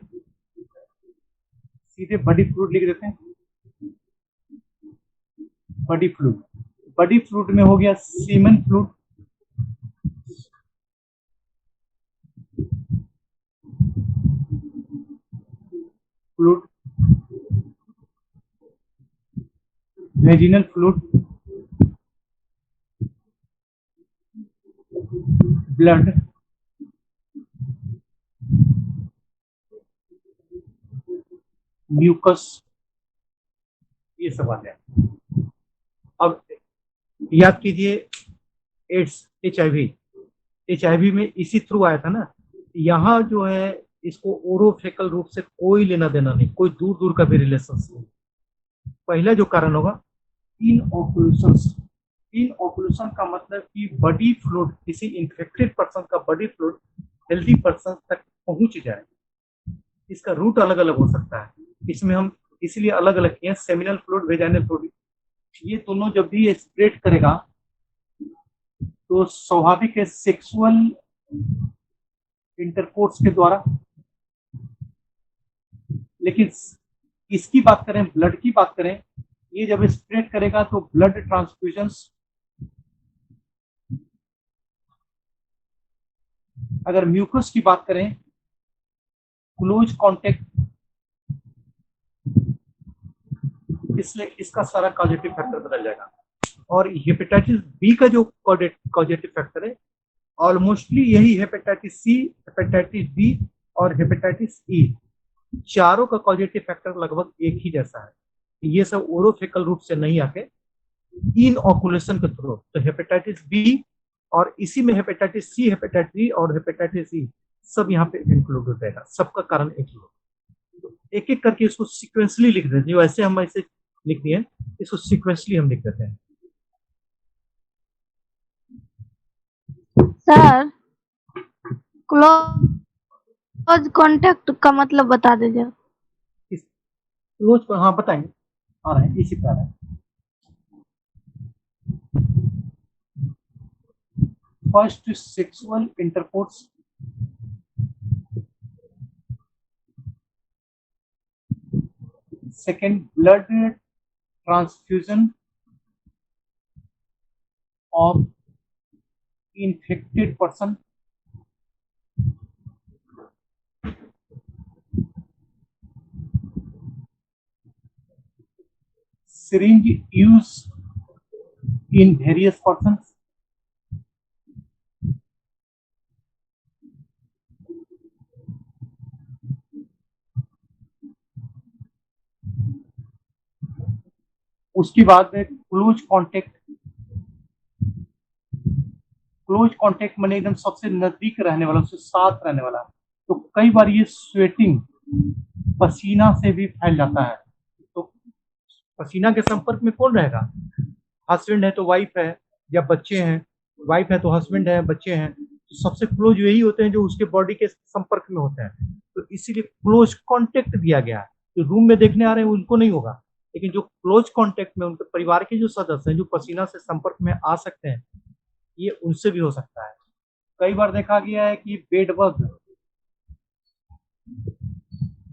सीधे बॉडी फ्लूइड लिख देते हैं, बॉडी फ्लूइड। बॉडी फ्लूइड में हो गया semen fluid, fluid, vaginal fluid, blood, mucus, ये सब आ जाए। अब याद कीजिए एड्स, HIV में इसी थ्रू आया था ना। यहाँ जो है इसको ओरोफेकल रूप से कोई लेना देना नहीं, कोई दूर दूर का भी रिलेशन नहीं। पहला जो कारण होगा इनऑक्लूशंस। इनऑक्लूशन का मतलब कि बॉडी फ्लूइड, किसी इन्फेक्टेड पर्सन का बॉडी फ्लूइड हेल्दी पर्सन तक पहुंच जाए। इसका रूट अलग अलग हो सकता है, इसमें हम इसलिए अलग अलग किए, सेमिनल फ्लूइड, वेजाइनल फ्लूइड। ये दोनों जब भी स्प्रेड करेगा तो स्वाभाविक है सेक्सुअल इंटरकोर्स के द्वारा लेकिन इसकी बात करें, ब्लड की बात करें, ये जब स्प्रेड करेगा तो ब्लड ट्रांसफ्यूजन्स, अगर म्यूकस की बात करें, क्लोज कांटेक्ट, इसलिए इसका सारा कॉजेटिव फैक्टर बदल जाएगा। और हेपेटाइटिस बी का जो कॉजेटिव फैक्टर है ऑलमोस्टली यही हेपेटाइटिस सी, हेपेटाइटिस बी और हेपेटाइटिस ई, चारों का कॉजेटिव फैक्टर लगभग एक ही जैसा है। ये सब ओरोफेकल रूप से नहीं आके इन ऑकुलेशन के थ्रू, तो हेपेटाइटिस बी और इसी में हेपेटाइटिस सी, हेपेटाइटिस ई और हेपेटाइटिस ई सब यहाँ पे इंक्लूड हो जाएगा। सबका कारण एक ही होगा। तो एक एक करके इसको सिक्वेंसली लिख देते हैं, जो ऐसे हम ऐसे लिख दिए इसको सिक्वेंसली हम लिख देते हैं। सर क्लोज कांटेक्ट का मतलब बता दीजिए। क्लोज पर हाँ बताएंगे, आ रहे हैं इसी प्रकार है। First sexual intercourse, second blood transfusion of infected person, syringe use in various persons, उसके बाद में क्लोज कांटेक्ट। क्लोज कांटेक्ट माने एकदम सबसे नजदीक रहने वाला, उससे साथ रहने वाला। तो कई बार ये स्वेटिंग पसीना से भी फैल जाता है। तो पसीना के संपर्क में कौन रहेगा? हस्बैंड है तो वाइफ है, या बच्चे हैं, वाइफ है तो हस्बैंड है, बच्चे हैं, तो सबसे क्लोज यही होते हैं जो उसके बॉडी के संपर्क में होते हैं। तो इसीलिए क्लोज कांटेक्ट दिया गया है। जो रूम में देखने आ रहे हैं उनको नहीं होगा, लेकिन जो क्लोज कांटेक्ट में उनके परिवार के जो सदस्य हैं जो पसीना से संपर्क में आ सकते हैं, ये उनसे भी हो सकता है। कई बार देखा गया है कि बेडबग,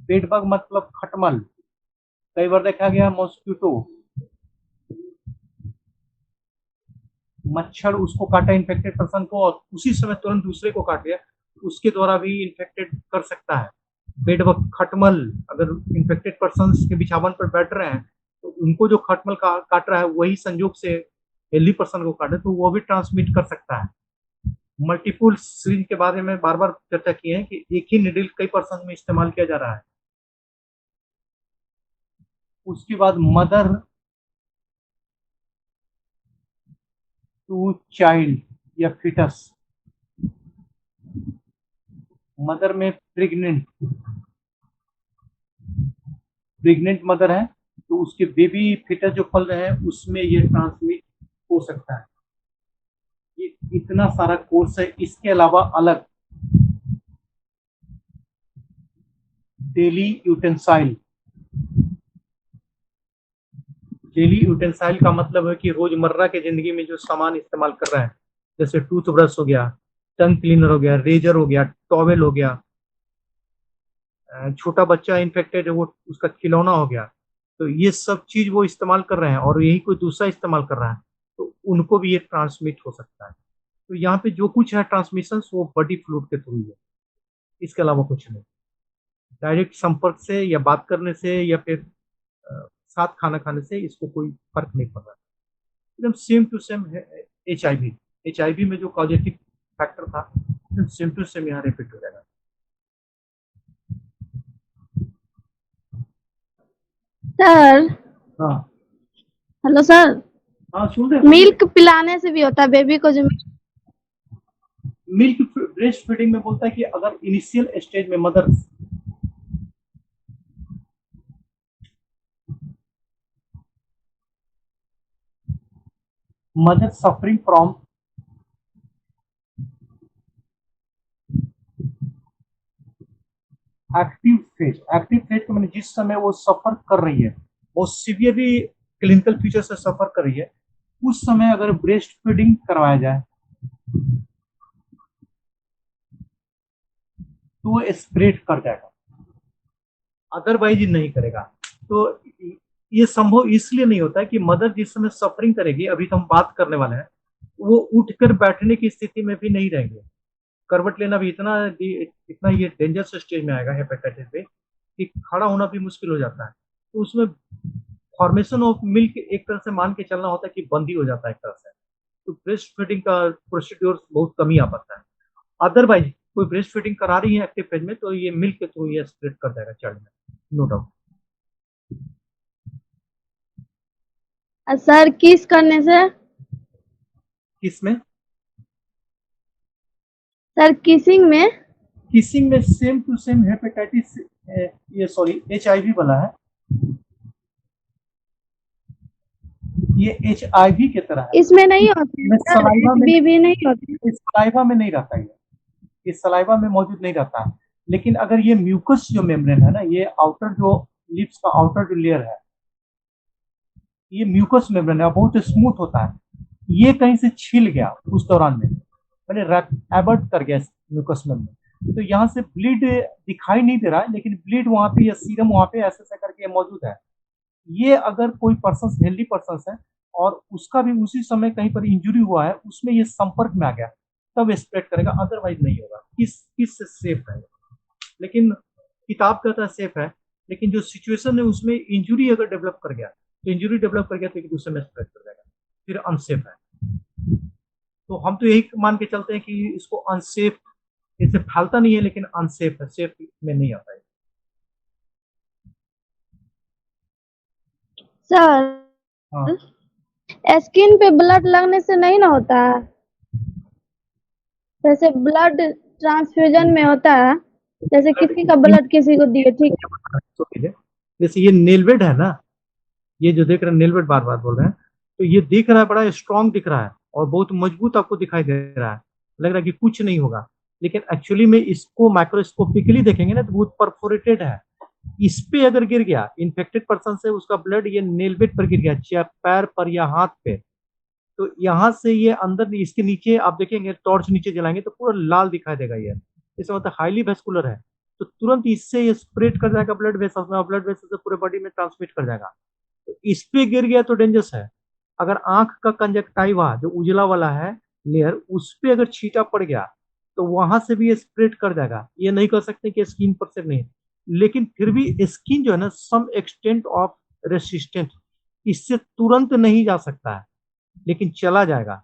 बेडबग मतलब खटमल, कई बार देखा गया मॉस्किटो, मच्छर उसको काटा इन्फेक्टेड पर्सन को और उसी समय तुरंत दूसरे को काट लिया, उसके द्वारा भी इन्फेक्टेड कर सकता है। बेडबग, खटमल, अगर इन्फेक्टेड पर्सन के बिछावन पर बैठ रहे हैं तो उनको जो खटमल काट रहा है वही संयोग से हेल्दी पर्सन को काटे, तो वो भी ट्रांसमिट कर सकता है। मल्टीपल सिरिंज के बारे में बार बार चर्चा की है कि एक ही निडल कई पर्सन में इस्तेमाल किया जा रहा है। उसके बाद मदर टू चाइल्ड या फिटस, मदर में प्रेग्नेंट मदर है तो उसके बेबी फिटस जो पल रहे हैं उसमें ये ट्रांसमिट हो सकता है। ये इतना सारा कोर्स है। इसके अलावा अलग डेली यूटेंसाइल, डेली यूटेंसाइल का मतलब है कि रोजमर्रा के जिंदगी में जो सामान इस्तेमाल कर रहे हैं, जैसे टूथब्रश हो गया, टंग क्लीनर हो गया, रेजर हो गया, टॉवेल हो गया, छोटा बच्चा इन्फेक्टेड है वो उसका खिलौना हो गया, तो ये सब चीज वो इस्तेमाल कर रहे हैं और यही कोई दूसरा इस्तेमाल कर रहा है तो उनको भी ये ट्रांसमिट हो सकता है। तो यहाँ पे जो कुछ है ट्रांसमिशन वो बॉडी फ्लूइड के थ्रू है, इसके अलावा कुछ नहीं। डायरेक्ट संपर्क से या बात करने से या फिर साथ खाना खाने से इसको कोई फर्क नहीं पड़ रहा। एकदम सेम टू सेम है HIV में जो कॉजेटिव फैक्टर था एकदम सेम टू सेम यहाँ रिपीट हो जाएगा। सर हाँ हेलो सर, हाँ सुन रहे मिल्क पिलाने से भी होता है बेबी को? जो मिल्क ब्रेस्ट फीडिंग में बोलता है कि अगर इनिशियल स्टेज में mother suffering from active phase का मैंने जिस समय वो सफर कर रही है, वो सीवियरली क्लिनिकल फीचर से सफर कर रही है, उस समय अगर ब्रेस्ट फीडिंग करवाया जाए तो वो स्प्रेड कर जाएगा। अदरवाइज नहीं करेगा। तो ये संभव इसलिए नहीं होता है कि मदर जिस समय सफरिंग करेगी, अभी तो हम बात करने वाले हैं, वो उठकर बैठने की स्थिति में भी नहीं रहेंगे। करवट लेना भी इतना ये डेंजरस स्टेज में आएगा हेपेटाइटिस पे कि खड़ा होना भी मुश्किल हो जाता है। तो उसमें फॉर्मेशन ऑफ मिल्क एक तरह से मान के चलना होता है कि बंद ही हो जाता है एक तरह से। तो ब्रेस्ट फीडिंग का प्रोसीड्योर बहुत कम ही आ पाता है। अदरवाइज कोई ब्रेस्ट फीडिंग करा रही है एक्टिव फेज में, तो ये मिल्क के थ्रू ये स्प्रेड कर जाएगा चाइल्ड में, नो डाउट। सर किस करने से? किसमें? सर किसिंग में? किसिंग में सेम टू सेम हेपेटाइटिस, ये सॉरी HIV वाला है, ये HIV के तरह है। इसमें नहीं होते में सलाइवा में भी नहीं होते। इस सलाइवा में नहीं रहता ये सलाइवा में मौजूद नहीं रहता। लेकिन अगर ये म्यूकस जो मेम्ब्रेन है ना, ये आउटर जो लिप्स का आउटर जो लेयर है, ये म्यूकस मेम्ब्रेन है, बहुत स्मूथ होता है। ये कहीं से छिल गया उस दौरान में, मैंने एबर्ट कर गया म्यूकस मेम्ब्रेन, तो यहाँ से ब्लीड दिखाई नहीं दे रहा है, लेकिन ब्लीड वहाँ पे या सीरम वहाँ पे ऐसे करके मौजूद है। ये अगर कोई पर्सन हेल्दी पर्सन है और उसका भी उसी समय कहीं पर इंजुरी हुआ है, उसमें ये संपर्क में आ गया, तब स्प्रेड करेगा, अदरवाइज नहीं होगा। किस से सेफ है? लेकिन किताब कहता है सेफ है, लेकिन जो सिचुएशन है उसमें इंजुरी अगर डेवलप कर गया, तो इंजुरी डेवलप कर गया तो एक दूसरे में स्प्रेड कर जाएगा, फिर अनसेफ है। तो हम तो यही मान के चलते हैं कि इसको अनसेफ, इससे फैलता नहीं है लेकिन अनसेफ है, सेफ में नहीं आता है। सर हाँ, स्किन पे ब्लड लगने से नहीं ना होता है? जैसे ब्लड ट्रांसफ्यूजन में होता है, जैसे किसी का ब्लड किसी को दिए, ठीक है। जैसे ये नेलवेड है ना, ये जो देख रहे हैं नेलवेड, बार बार बोल रहे हैं, तो ये दिख रहा है बड़ा स्ट्रांग दिख रहा है और बहुत मजबूत आपको दिखाई दे रहा है, लग रहा है कि कुछ नहीं होगा, लेकिन एक्चुअली में इसको माइक्रोस्कोपिकली देखेंगे ना तो बहुत परफोरेटेड है। इस पे अगर गिर गया, इन्फेक्टेड पर्सन से उसका ब्लड ये नेलवेड पर गिर गया, चाहे पैर पर या हाथ पे, तो यहाँ से ये अंदर इसके नीचे आप देखेंगे, टॉर्च नीचे जलाएंगे तो पूरा लाल दिखाई देगा। ये इसका मतलब हाईली वेस्कुलर है, तो तुरंत इससे ये स्प्रेड कर जाएगा ब्लड वेसल्स में, ब्लड वेसल्स से पूरे बॉडी में ट्रांसमिट कर जाएगा। तो इस पे गिर गया तो डेंजरस है। अगर आंख का कंजक्टाइवा जो उजला वाला है लेयर, उस पे अगर छींटा पड़ गया तो वहां से भी ये स्प्रेड कर जाएगा। ये नहीं कर सकते कि स्किन पर से नहीं, लेकिन फिर भी स्किन जो है ना, सम एक्सटेंट ऑफ रेसिस्टेंट, इससे तुरंत नहीं जा सकता है, लेकिन चला जाएगा।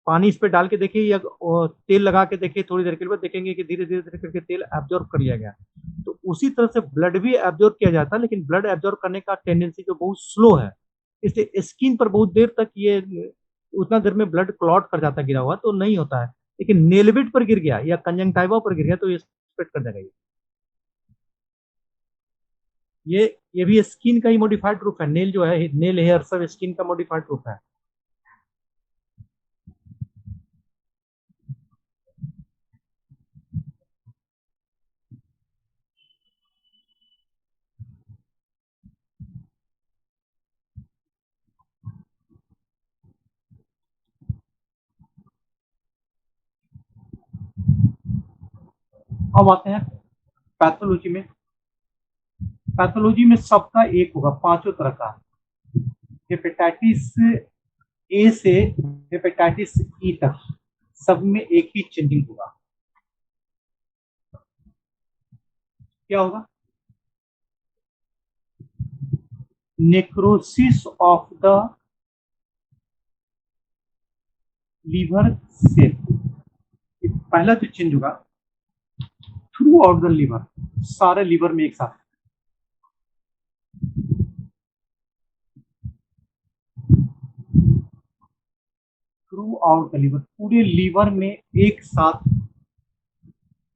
पानी इस पे डाल के देखिए या तेल लगा के देखिए, थोड़ी देर के बाद देखेंगे कि धीरे धीरे धीरे करके तेल एब्जॉर्ब कर लिया गया। तो उसी तरह से ब्लड भी एब्जॉर्ब किया जाता है, लेकिन ब्लड एब्जॉर्ब करने का टेंडेंसी जो बहुत स्लो है, इसलिए स्किन पर बहुत देर तक ये उतना देर में ब्लड क्लॉट कर जाता है, गिरा हुआ तो नहीं होता है। लेकिन नेलवेड पर गिर गया या कंजंक्टाइवा पर गिर गया तो ये स्प्रेड कर देगा। ये भी स्किन का ही मॉडिफाइड रूप है। नेल जो है, नेल हेयर सब स्किन का मॉडिफाइड रूप है। अब आते हैं पैथोलॉजी में। पैथोलॉजी में सबका एक होगा, पांचों तरह का, हेपेटाइटिस ए से हेपेटाइटिस ई तक सब में एक ही चेंजिंग होगा। क्या होगा? Necrosis of the liver cell, पहला जो चेंज होगा थ्रू आउट द लीवर, सारे लीवर में एक साथ। थ्रू आउट द लीवर, पूरे लीवर में एक साथ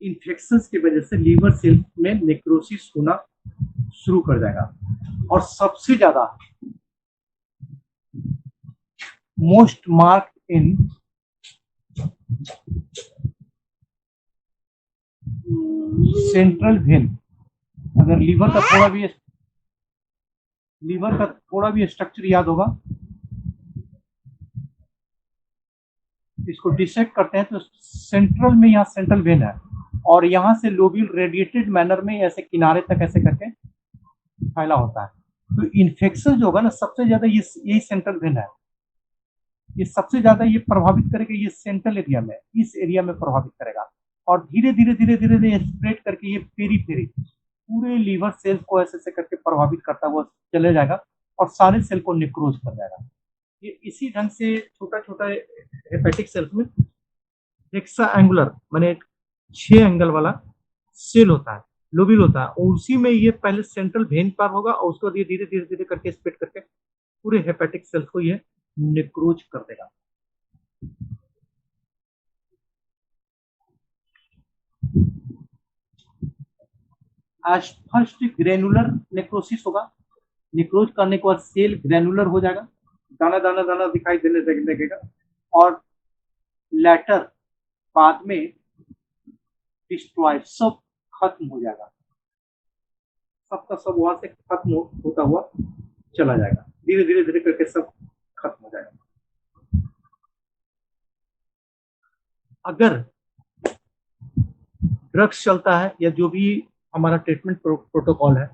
इन्फेक्शन की वजह से लीवर सेल में नेक्रोसिस होना शुरू कर जाएगा। और सबसे ज्यादा most mark in central vein. अगर लीवर का थोड़ा भी स्ट्रक्चर याद होगा, इसको डिसेक्ट करते हैं तो सेंट्रल में यहाँ सेंट्रल वेन है, और यहाँ से लोब्यूल रेडिएटेड मैनर में ऐसे किनारे तक ऐसे करके फैला होता है। तो इन्फेक्शन जो होगा ना सबसे ज्यादा ये यही सेंट्रल वेन है, ये सबसे ज्यादा ये प्रभावित करेगा, ये सेंट्रल एरिया में, इस एरिया में प्रभावित करेगा और धीरे धीरे धीरे धीरे धीरे स्प्रेड करके ये पेरी पूरे लीवर सेल्स को ऐसे ऐसे करके प्रभावित करता हुआ चले जाएगा और सारे सेल को निक्रोज कर जाएगा। ये इसी ढंग से छोटा छोटा हेपेटिक सेल्स में हेक्सा एंगुलर माने 6 एंगल वाला सेल होता है, लोबिल होता है, और उसी में ये पहले सेंट्रल वेन पार होगा और उसको धीरे धीरे धीरे धीरे करके स्प्लिट करके पूरे हेपेटिक सेल्स को ये निक्रोज कर देगा। आज फर्स्ट ग्रेनुलर नेक्रोसिस होगा, निक्रोज करने के बाद सेल ग्रेनुलर हो जाएगा, दाना दाना दाना दिखाई देने लगेगा और लेटर बाद में डिस्ट्रॉय सब खत्म हो जाएगा, सबका सब वहां से खत्म होता हुआ चला जाएगा, धीरे धीरे धीरे करके सब खत्म हो जाएगा। अगर ड्रग्स चलता है या जो भी हमारा ट्रीटमेंट प्रोटोकॉल है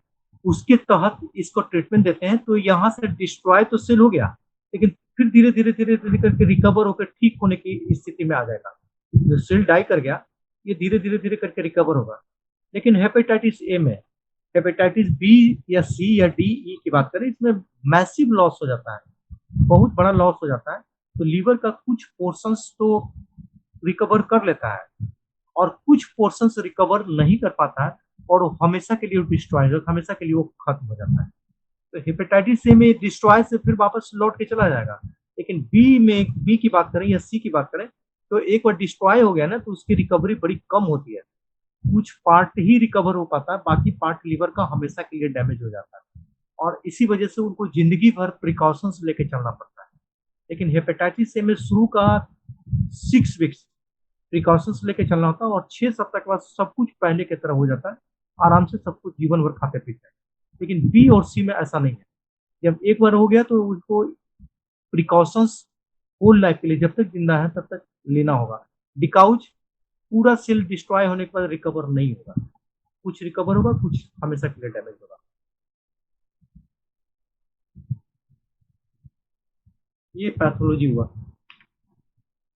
उसके तहत इसको ट्रीटमेंट देते हैं तो यहाँ से डिस्ट्रॉय तो सेल हो गया, लेकिन फिर धीरे धीरे धीरे धीरे करके रिकवर होकर ठीक होने की स्थिति में आ जाएगा। जो सेल डाई कर गया ये धीरे धीरे धीरे करके रिकवर होगा। लेकिन हेपेटाइटिस ए में, हेपेटाइटिस बी या सी या डी ई की बात करें, इसमें मैसिव लॉस हो जाता है, बहुत बड़ा लॉस हो जाता है। तो लीवर का कुछ पोर्शंस तो रिकवर कर लेता है और कुछ पोर्शंस रिकवर नहीं कर पाता है और वो हमेशा के लिए डिस्ट्रॉय, हमेशा के लिए वो खत्म हो जाता है। तो हेपेटाइटिस ए में डिस्ट्रॉय से फिर वापस लौट के चला जाएगा। लेकिन बी में, बी की बात करें या सी की बात करें, तो एक बार डिस्ट्रॉय हो गया ना तो उसकी रिकवरी बड़ी कम होती है, कुछ पार्ट ही रिकवर हो पाता है, बाकी पार्ट लीवर का हमेशा के लिए डैमेज हो जाता है और इसी वजह से उनको जिंदगी भर प्रिकॉशंस लेके चलना पड़ता है। लेकिन हेपेटाइटिस ए में शुरू का 6 वीक्स प्रिकॉशंस लेके चलना होता है और 6 सप्ताह के बाद सब कुछ पहले की तरह हो जाता है, आराम से सब कुछ जीवन भर खाते पीते हैं। लेकिन बी और सी में ऐसा नहीं है, जब एक बार हो गया तो उसको प्रिकॉशंस होल लाइफ के लिए जब तक जिंदा है तब तक लेना होगा। डिकाउज पूरा सेल डिस्ट्रॉय होने के बाद रिकवर नहीं होगा, कुछ रिकवर होगा, कुछ हमेशा के लिए डैमेज होगा। ये पैथोलॉजी हुआ।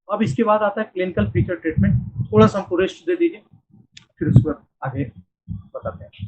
अब इसके बाद आता है क्लिनिकल फीचर ट्रीटमेंट। थोड़ा सा हमको रेस्ट दे दीजिए, फिर उसके बाद आगे बताते हैं।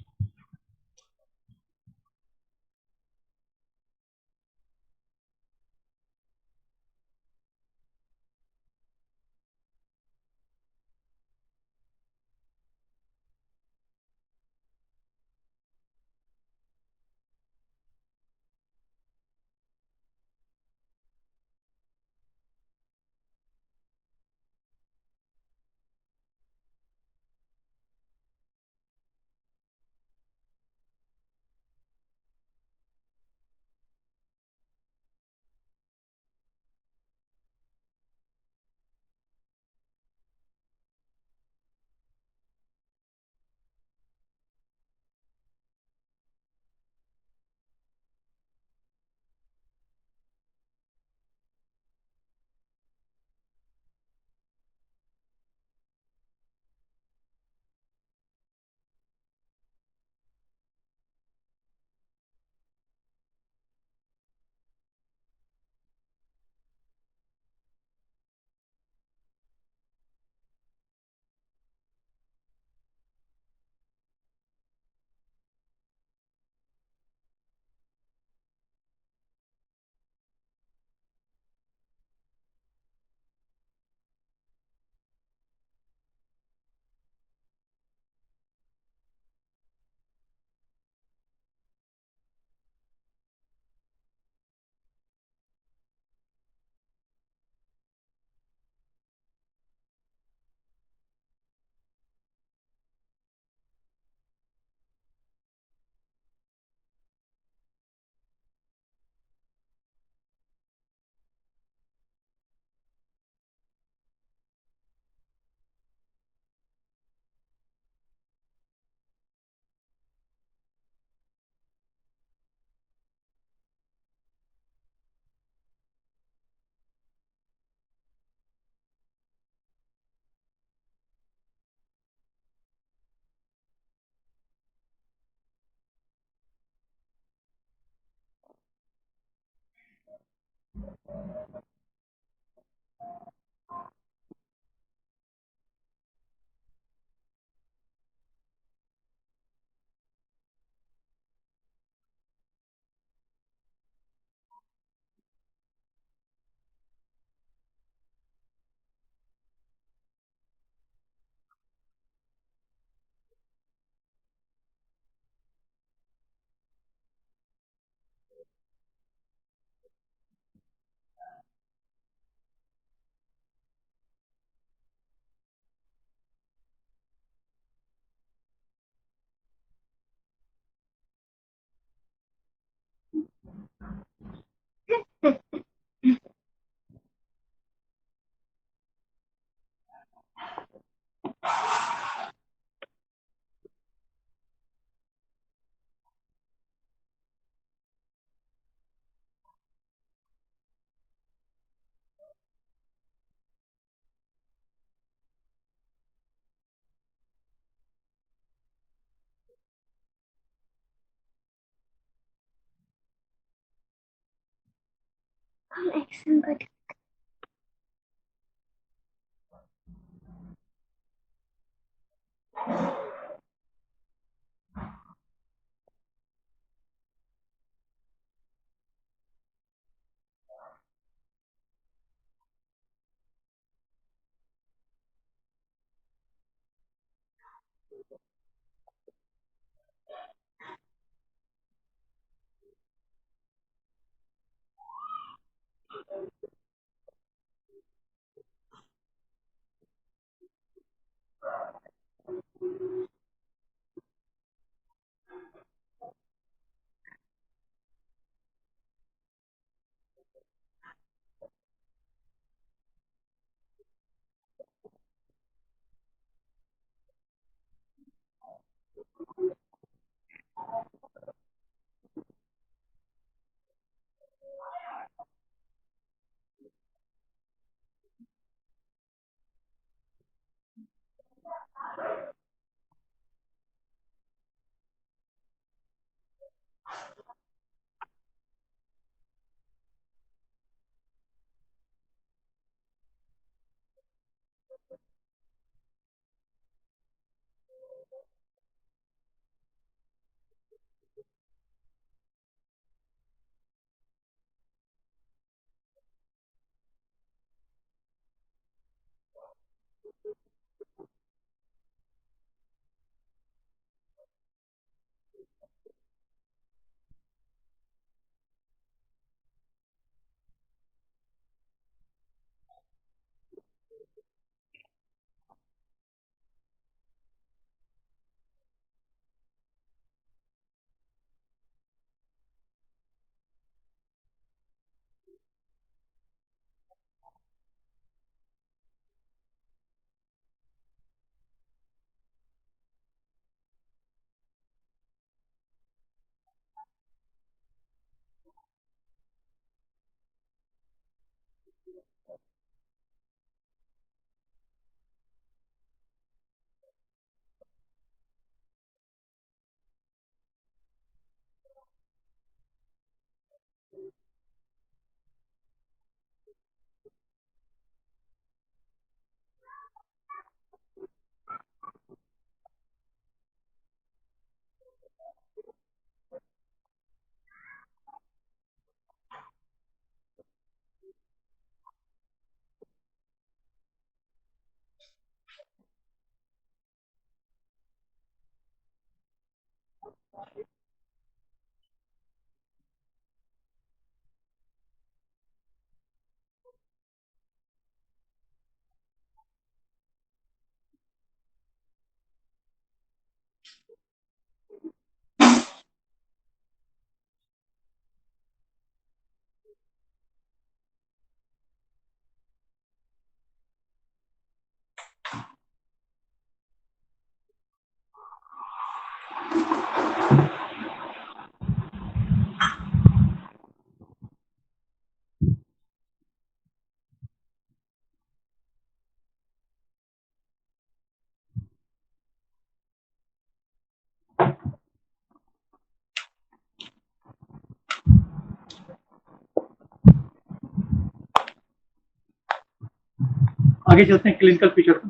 आगे चलते हैं क्लिनिकल पिक्चर को।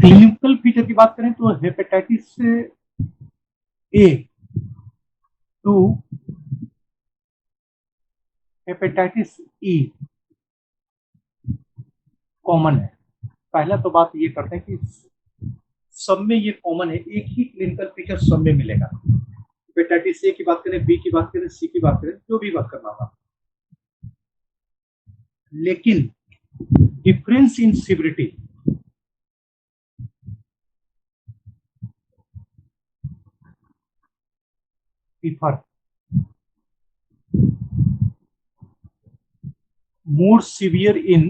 क्लिनिकल फीचर की बात करें तो hepatitis A to hepatitis E common है। पहला तो बात ये करते हैं कि सब में ये कॉमन है, एक ही क्लिनिकल फीचर सब में मिलेगा। हेपेटाइटिस ए की बात करें, बी की बात करें, सी की बात करें, जो भी बात करना होगा, लेकिन difference in severity differ more severe in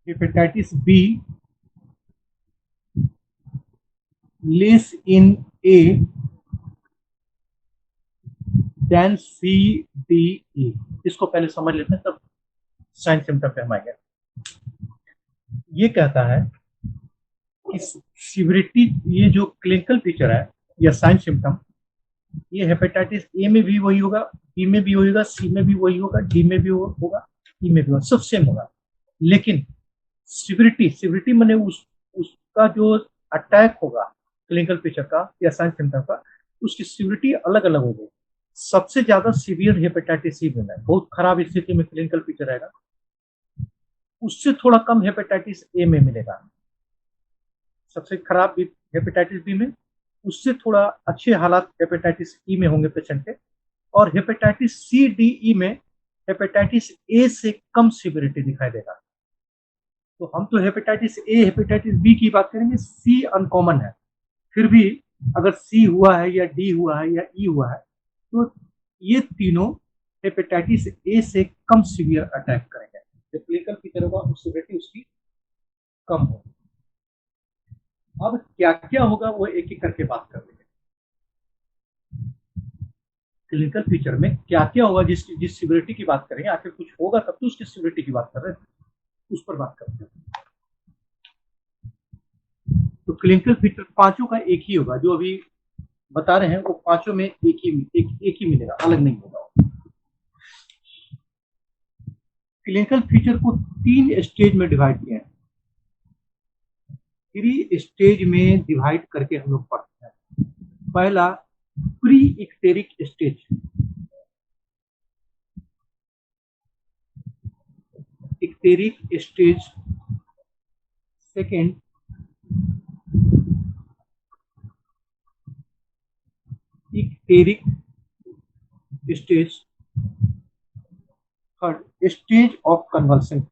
hepatitis B, less in A than C, D, E। इसको पहले समझ लेते हैं, तब साइन सिम्टम पे हम आएंगे। ये कहता है कि सिविरिटी, ये जो क्लिनिकल फीचर है या साइन सिम्टम, ये हेपेटाइटिस ए में भी वही होगा, बी में भी वही होगा, सी में भी वही होगा, डी में भी होगा, ई में भी होगा, सब सेम होगा। लेकिन सिविरिटी मैंने उसका जो अटैक होगा क्लिनिकल फीचर का या साइन सिम्टम का, उसकी सिविरिटी अलग अलग होगी। सबसे ज्यादा सीवियर हेपेटाइटिस सी में है, बहुत खराब स्थिति में क्लिनिकल फीचर रहेगा। उससे थोड़ा कम हेपेटाइटिस ए में मिलेगा, सबसे खराब हेपेटाइटिस बी में, उससे थोड़ा अच्छे हालात हेपेटाइटिस ई में होंगे पेशेंट के, और हेपेटाइटिस सी, डी, ई में हेपेटाइटिस ए से कम सीवियरिटी दिखाई देगा। तो हम तो हेपेटाइटिस ए, हेपेटाइटिस बी की बात करेंगे, सी अनकॉमन है, फिर भी अगर सी हुआ है या डी हुआ है या ई हुआ है, तो ये तीनों हेपेटाइटिस ए से कम सीवियर अटैक करेंगे। जो क्लिनिकल फीचर होगा उस सीवियरिटी उसकी कम होगी। अब क्या क्या होगा वो एक एक करके बात कर लेंगे। क्लिनिकल फीचर में क्या क्या होगा, जिस सीवियरिटी की बात करेंगे, आखिर कुछ होगा तब तो उसकी सीवियरिटी की बात कर रहे हैं, उस पर बात करते हैं। तो क्लिनिकल फीचर पांचों का एक ही होगा, जो अभी बता रहे हैं वो पांचों में एक ही मिलेगा, अलग नहीं होगा। क्लिनिकल फीचर को 3 स्टेज में डिवाइड किए हैं, 3 स्टेज में डिवाइड करके हम लोग पढ़ते हैं। पहला pre इक्टेरिक stage, इक्टेरिक stage. Second इक्टेरिक stage. Third stage of convulsion.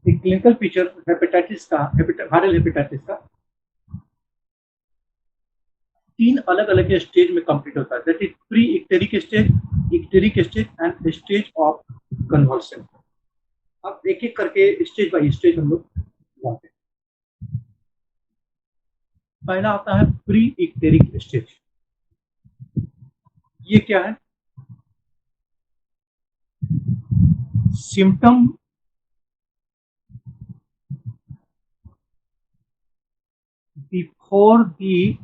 Clinical feature hepatitis का, वायरल हेपेटाइटिस का 3 अलग अलग स्टेज में कंप्लीट होता है, that is pre इक्टेरिक stage, इक्टेरिक stage and stage of convulsion. अब एक एक करके स्टेज बाय स्टेज हम लोग जानते हैं। पहला आता है प्री इक्टेरिक स्टेज। ये क्या है? Symptom before the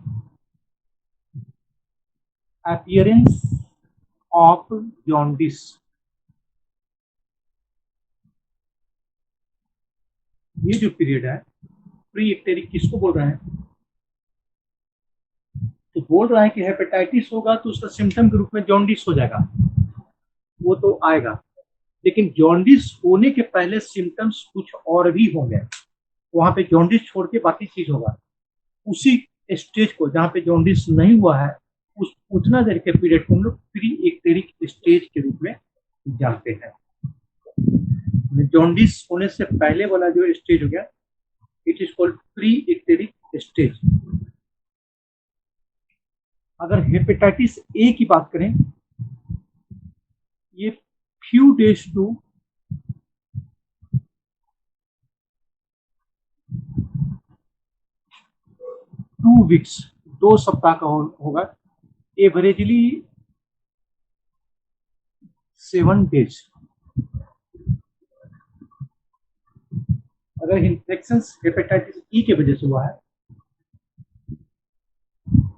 appearance of jaundice। ये जो पीरियड है प्री इक्टेरिक, किसको बोल रहे हैं? तो बोल रहा है कि हेपेटाइटिस होगा तो उसका सिम्टम के रूप में जॉन्डिस हो जाएगा, वो तो आएगा, लेकिन जॉन्डिस होने के पहले सिम्टम्स कुछ और भी होंगे। वहां पे जॉन्डिस छोड़ के बाकी चीज होगा। उसी स्टेज को, जहां पे जॉन्डिस नहीं हुआ है, उस उतना देर के पीरियड को हम लोग प्री एक्टेरिक स्टेज के रूप में जानते हैं। जॉन्डिस होने से पहले वाला जो स्टेज हो गया, it is called pre icteric stage. अगर हेपेटाइटिस ए की बात करें, ये फ्यू डेज टू 2 वीक्स, 2 सप्ताह का होगा, एवरेजली 7 डेज। अगर इन्फेक्शन हेपेटाइटिस ई की वजह से हुआ है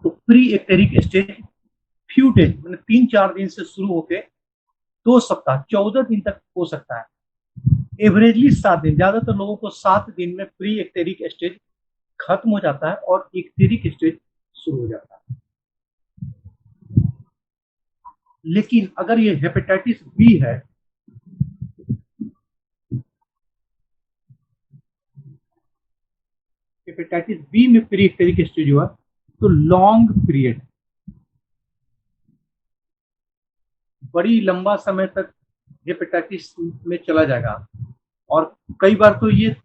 तो pre icteric stage few days मतलब 3-4 दिन से शुरू होकर 2 सप्ताह 14 दिन तक हो सकता है, एवरेजली 7 दिन। ज्यादातर लोगों को 7 दिन में प्री एक्टेरिक स्टेज खत्म हो जाता है और एक्टेरिक स्टेज शुरू हो जाता है। लेकिन अगर ये हेपेटाइटिस बी है, हेपेटाइटिस बी में प्री एक्टेरिक स्टेज हुआ तो लॉन्ग पीरियड, बड़ी लंबा समय तक हेपेटाइटिस में चला जाएगा और कई बार तो ये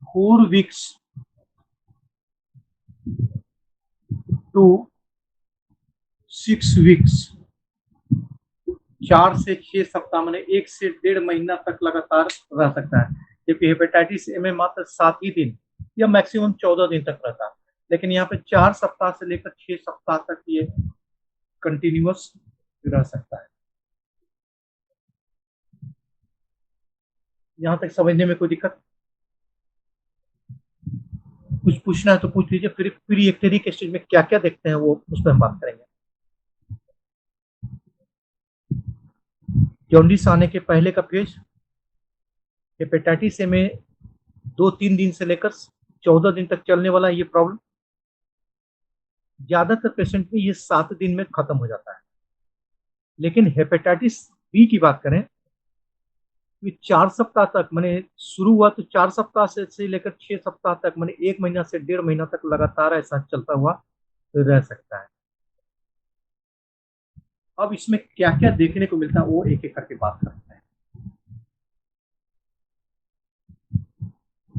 4 वीक्स टू 6 वीक्स, 4 से 6 सप्ताह मैंने 1 से 1.5 महीना तक लगातार रह सकता है, जबकि हेपेटाइटिस ए में मात्र 7 ही दिन या मैक्सिमम 14 दिन तक रहता है। लेकिन यहाँ पे 4 सप्ताह से लेकर 6 सप्ताह तक ये कंटिन्यूअस रह सकता है। यहाँ तक समझने में कोई दिक्कत? कुछ पूछना है तो पूछ लीजिए। फिर प्री एक्टेरिक स्टेज में क्या क्या देखते हैं वो उस पर हम बात करेंगे। जॉन्डिस आने के पहले का फेज, हेपेटाइटिस ए में 2-3 दिन से लेकर 14 दिन तक चलने वाला ये प्रॉब्लम, ज्यादातर पेशेंट में ये 7 दिन में खत्म हो जाता है। लेकिन हेपेटाइटिस बी की बात करें, 4 सप्ताह तक मैंने शुरू हुआ तो 4 सप्ताह से लेकर 6 सप्ताह तक मैंने 1 महीना से 1.5 महीना तक लगातार ऐसा चलता हुआ रह सकता है। अब इसमें क्या क्या देखने को मिलता है वो एक एक करके बात करते हैं।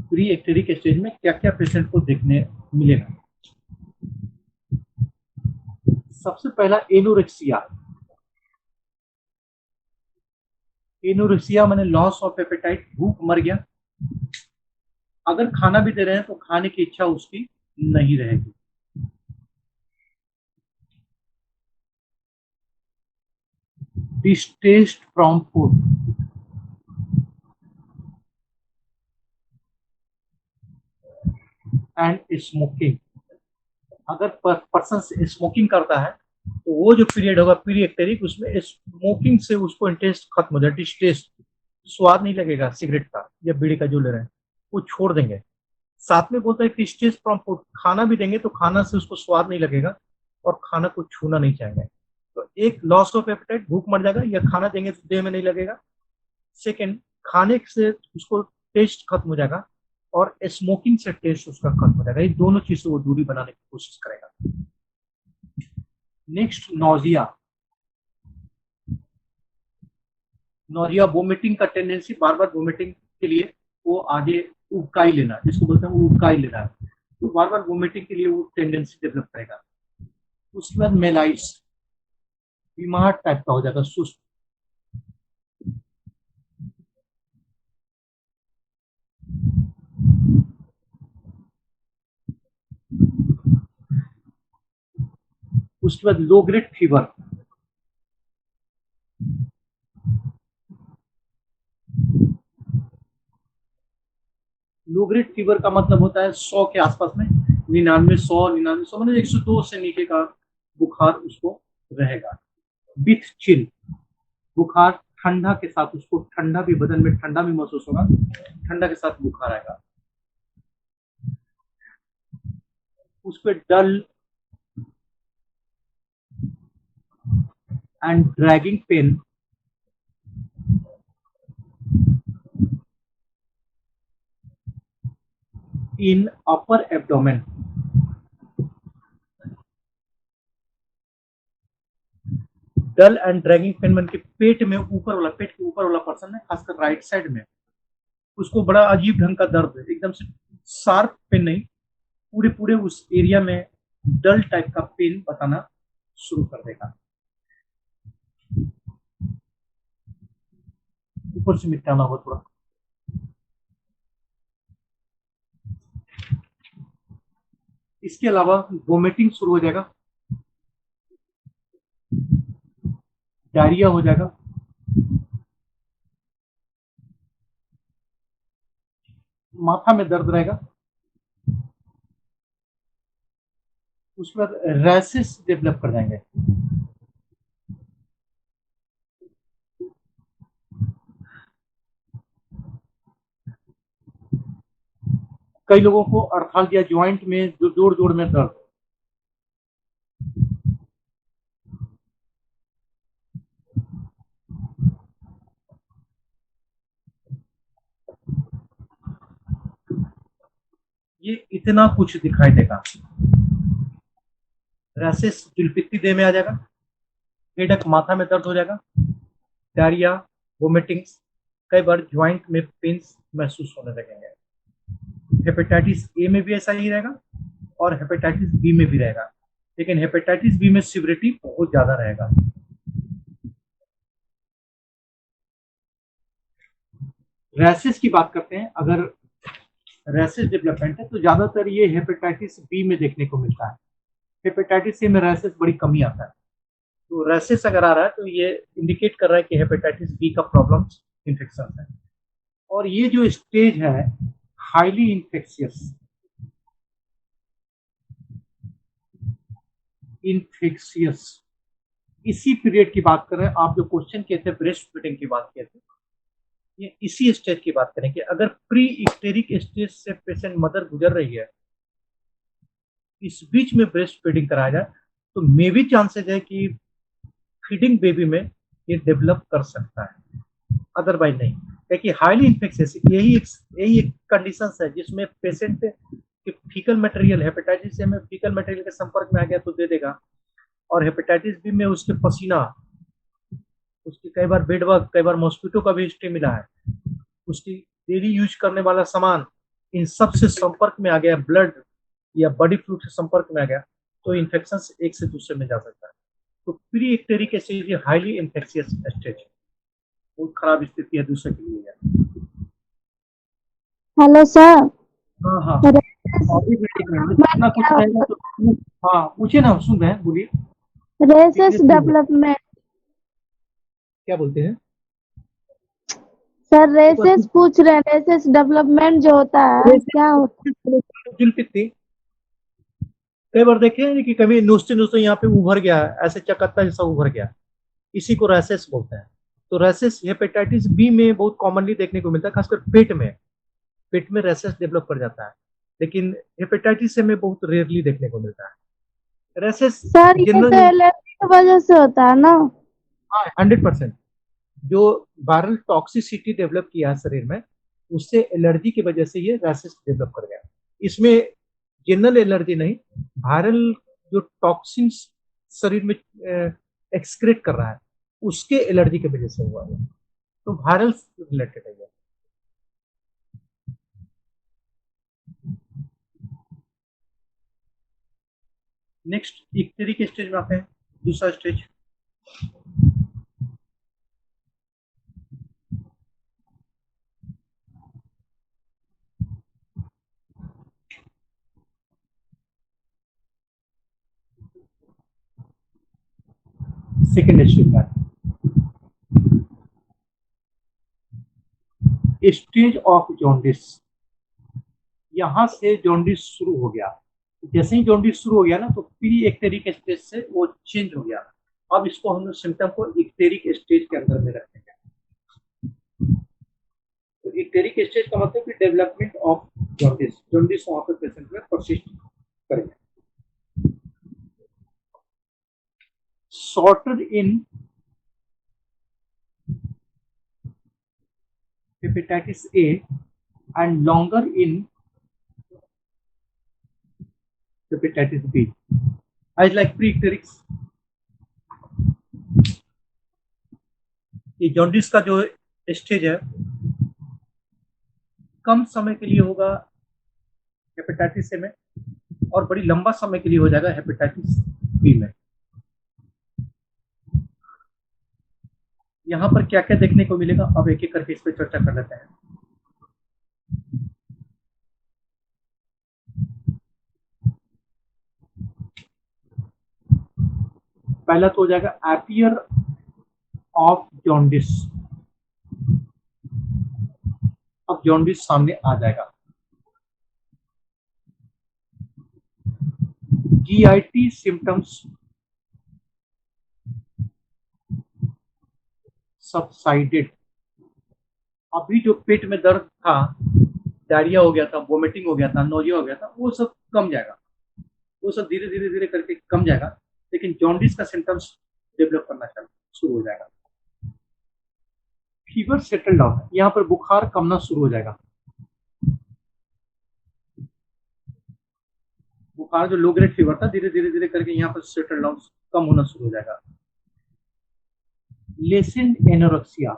प्री एक्टेरिक स्टेज में क्या क्या पेशेंट को देखने मिलेगा। सबसे पहला एनोरेक्सिया। एनोरेक्सिया माने लॉस ऑफ एपेटाइट, भूख मर गया। अगर खाना भी दे रहे हैं तो खाने की इच्छा उसकी नहीं रहेगी। Distaste from food, and smoking. अगर पर्सन स्मोकिंग करता है तो वो जो पीरियड होगा प्री एक्टेरिक, उसमें स्मोकिंग से उसको इंटरेस्ट खत्म हो जाए, डिस्टेस्ट, स्वाद नहीं लगेगा सिगरेट का या बीड़ी का जो ले रहे हैं, वो छोड़ देंगे। साथ में बोलता है कि डिस्टेस्ट फ्रॉम फूड, खाना भी देंगे तो खाना से उसको स्वाद नहीं लगेगा और खाना को छूना नहीं चाहेंगे। तो एक लॉस ऑफ एपेटाइट, भूख मर जाएगा, या खाना देंगे तो देह में नहीं लगेगा। सेकेंड, खाने से उसको टेस्ट खत्म हो जाएगा और स्मोकिंग से टेस्ट उसका खत्म हो जाएगा। ये दोनों चीज से वो दूरी बनाने की कोशिश करेगा। Next, nausea. नोजिया वोमिटिंग का टेंडेंसी, बार बार वोमिटिंग के लिए वो आगे उबकाई लेना, जिसको बोलते हैं वो उबकाई लेना, तो बार बार वोमिटिंग के लिए वो टेंडेंसी डेवलप करेगा। उसके बाद मेलाइट्स, बीमार टाइप का हो जाएगा, सुस्त। उसके बाद low grade fever, low grade fever का मतलब होता है 100 के आसपास में, 99, 100, 99, मतलब 102 से नीचे का बुखार उसको रहेगा। विथ चिल, बुखार ठंडा के साथ, उसको ठंडा भी, बदन में ठंडा भी महसूस होगा, ठंडा के साथ बुखार आएगा। उस पर dull and dragging pain, in upper abdomen, dull and dragging pain मन के पेट में ऊपर वाला, पेट के ऊपर वाला पर्सन है, खासकर राइट साइड में, उसको बड़ा अजीब ढंग का दर्द है, एकदम से शार्प पेन नहीं, पूरे पूरे उस एरिया में डल टाइप का पेन बताना शुरू कर देगा। ऊपर से मिटाना होगा थोड़ा। इसके अलावा वोमिटिंग शुरू हो जाएगा, डायरिया हो जाएगा, माथा में दर्द रहेगा, उसके बाद रैशेस डेवलप कर जाएंगे। कई लोगों को अर्थाल्जिया, ज्वाइंट में जो जोड़ जोड़ में दर्द, ये इतना कुछ दिखाई देगा। रैशेस जुलपित्ती देह में आ जाएगा, हेडेक, माथा में दर्द हो जाएगा, डायरिया, वोमिटिंग्स, कई बार ज्वाइंट में पेन्स महसूस होने लगेंगे। हेपेटाइटिस ए में भी ऐसा ही रहेगा और हेपेटाइटिस बी में भी रहेगा, लेकिन हेपेटाइटिस बी में सिविरिटी बहुत ज्यादा रहेगा। रैशेस की बात करते हैं, अगर रैशेस डेवलपमेंट है तो ज्यादातर ये हेपेटाइटिस बी में देखने को मिलता है। हेपेटाइटिस ए में रैशेस बड़ी कमी आता है। तो रैशेस अगर आ रहा है तो ये इंडिकेट कर रहा है कि हेपेटाइटिस बी का प्रॉब्लम इन्फेक्शन है। और ये जो स्टेज है हाईली इन्फेक्शियस, इसी पीरियड की बात कर रहे हैं। आप जो क्वेश्चन किए थे ब्रेस्ट फीडिंग की बात किए थे, ये इसी स्टेज की बात करें कि अगर प्री इक्टेरिक स्टेज से पेशेंट मदर गुजर रही है, इस बीच में ब्रेस्ट फीडिंग कराया जाए तो मे भी चांसेस है कि फीडिंग बेबी में ये डेवलप कर सकता है, अदरवाइज नहीं। क्योंकि हाईली इन्फेक्शियस यही एक कंडीशन है जिसमें पेशेंट के फीकल मटेरियल, हेपेटाइटिस ए में फीकल मटेरियल के संपर्क में आ गया तो दे देगा, और हेपेटाइटिस बी में उसके पसीना, उसकी कई बार बेड बग, कई बार मॉस्किटो का भी हिस्ट्री मिला है, उसकी डेली यूज करने वाला सामान, इन सब से संपर्क में आ गया, ब्लड या बॉडी फ्लूइड से संपर्क में आ गया तो इन्फेक्शन एक से दूसरे में जा सकता है। तो pre इक्टेरिक stage highly infectious stage, बहुत खराब स्थिति है दूसरे के लिए। Hello sir. हाँ हाँ, अभी इतना कुछ कहेगा तो हाँ पूछिए ना, सुन रहे हैं, बोलिए। रेसेस डेवलपमेंट, क्या बोलते हैं सर रेसेस पूछ रहे हैं, रेसेस डेवलपमेंट जो होता है क्या होता है? जुलपित्ती कई बार देखे हैं कि कभी नुस्ते नुस्ते यहाँ पे उभर गया, ऐसे चकत्ता जैसा उभर गया, इसी को रैशेस बोलते हैं। तो रैशेस हेपेटाइटिस बी में बहुत कॉमनली देखने को मिलता है, खासकर पेट में रैशेस डेवलप कर जाता है, लेकिन हेपेटाइटिस ए में बहुत रेयरली देखने को मिलता है रैशेस। सर ये तो एलर्जी की वजह से होता है ना? हाँ 100%, जो वायरल टॉक्सिसिटी डेवलप किया है शरीर में, उससे एलर्जी की वजह से ये रैशेस डेवलप कर गया। इसमें जनरल एलर्जी नहीं, वायरल जो टॉक्सिन शरीर में एक्सक्रेट कर रहा है उसके एलर्जी की वजह से हुआ है, तो वायरल रिलेटेड है। नेक्स्ट इक्टेरिक स्टेज में आते हैं, दूसरा स्टेज। सेकेंड स्टेज में स्टेज ऑफ जॉन्डिस, यहां से जॉन्डिस शुरू हो गया। जैसे ही जॉन्डिस शुरू हो गया ना तो प्री इक्टेरिक स्टेज से वो चेंज हो गया। अब इसको हम लोग सिम्टम को इक्टेरिक स्टेज के अंदर में रखेंगे। तो इक्टेरिक स्टेज का मतलब कि डेवलपमेंट ऑफ जॉन्डिस, जॉन्डिस वहां पर पेशेंट में परसिस्ट करेंगे। Shorter in hepatitis A and longer in hepatitis B, as like pre-icterics. ये जॉन्डिस का जो स्टेज है कम समय के लिए होगा हेपेटाइटिस ए में और बड़ी लंबा समय के लिए हो जाएगा हेपेटाइटिस बी में। यहाँ पर क्या क्या देखने को मिलेगा अब एक एक करके इस पर चर्चा कर लेते हैं। पहला तो हो जाएगा अपीयर ऑफ जॉन्डिस। अब जॉन्डिस सामने आ जाएगा। GIT symptoms subsided. अभी जो पेट में दर्द था, डायरिया हो गया था, वोमिटिंग हो गया था, नोजिया हो गया था, वो सब कम जाएगा, वो सब धीरे धीरे धीरे करके कम जाएगा, लेकिन जॉन्डिस का सिम्टम्स डेवलप करना शुरू हो जाएगा। फीवर सेटल डाउन, यहाँ पर बुखार कमना शुरू हो जाएगा। बुखार जो लो ग्रेड फीवर था धीरे धीरे धीरे करके यहाँ पर सेटल डाउन कम होना शुरू हो जाएगा। लेसेंड एनोरेक्सिया,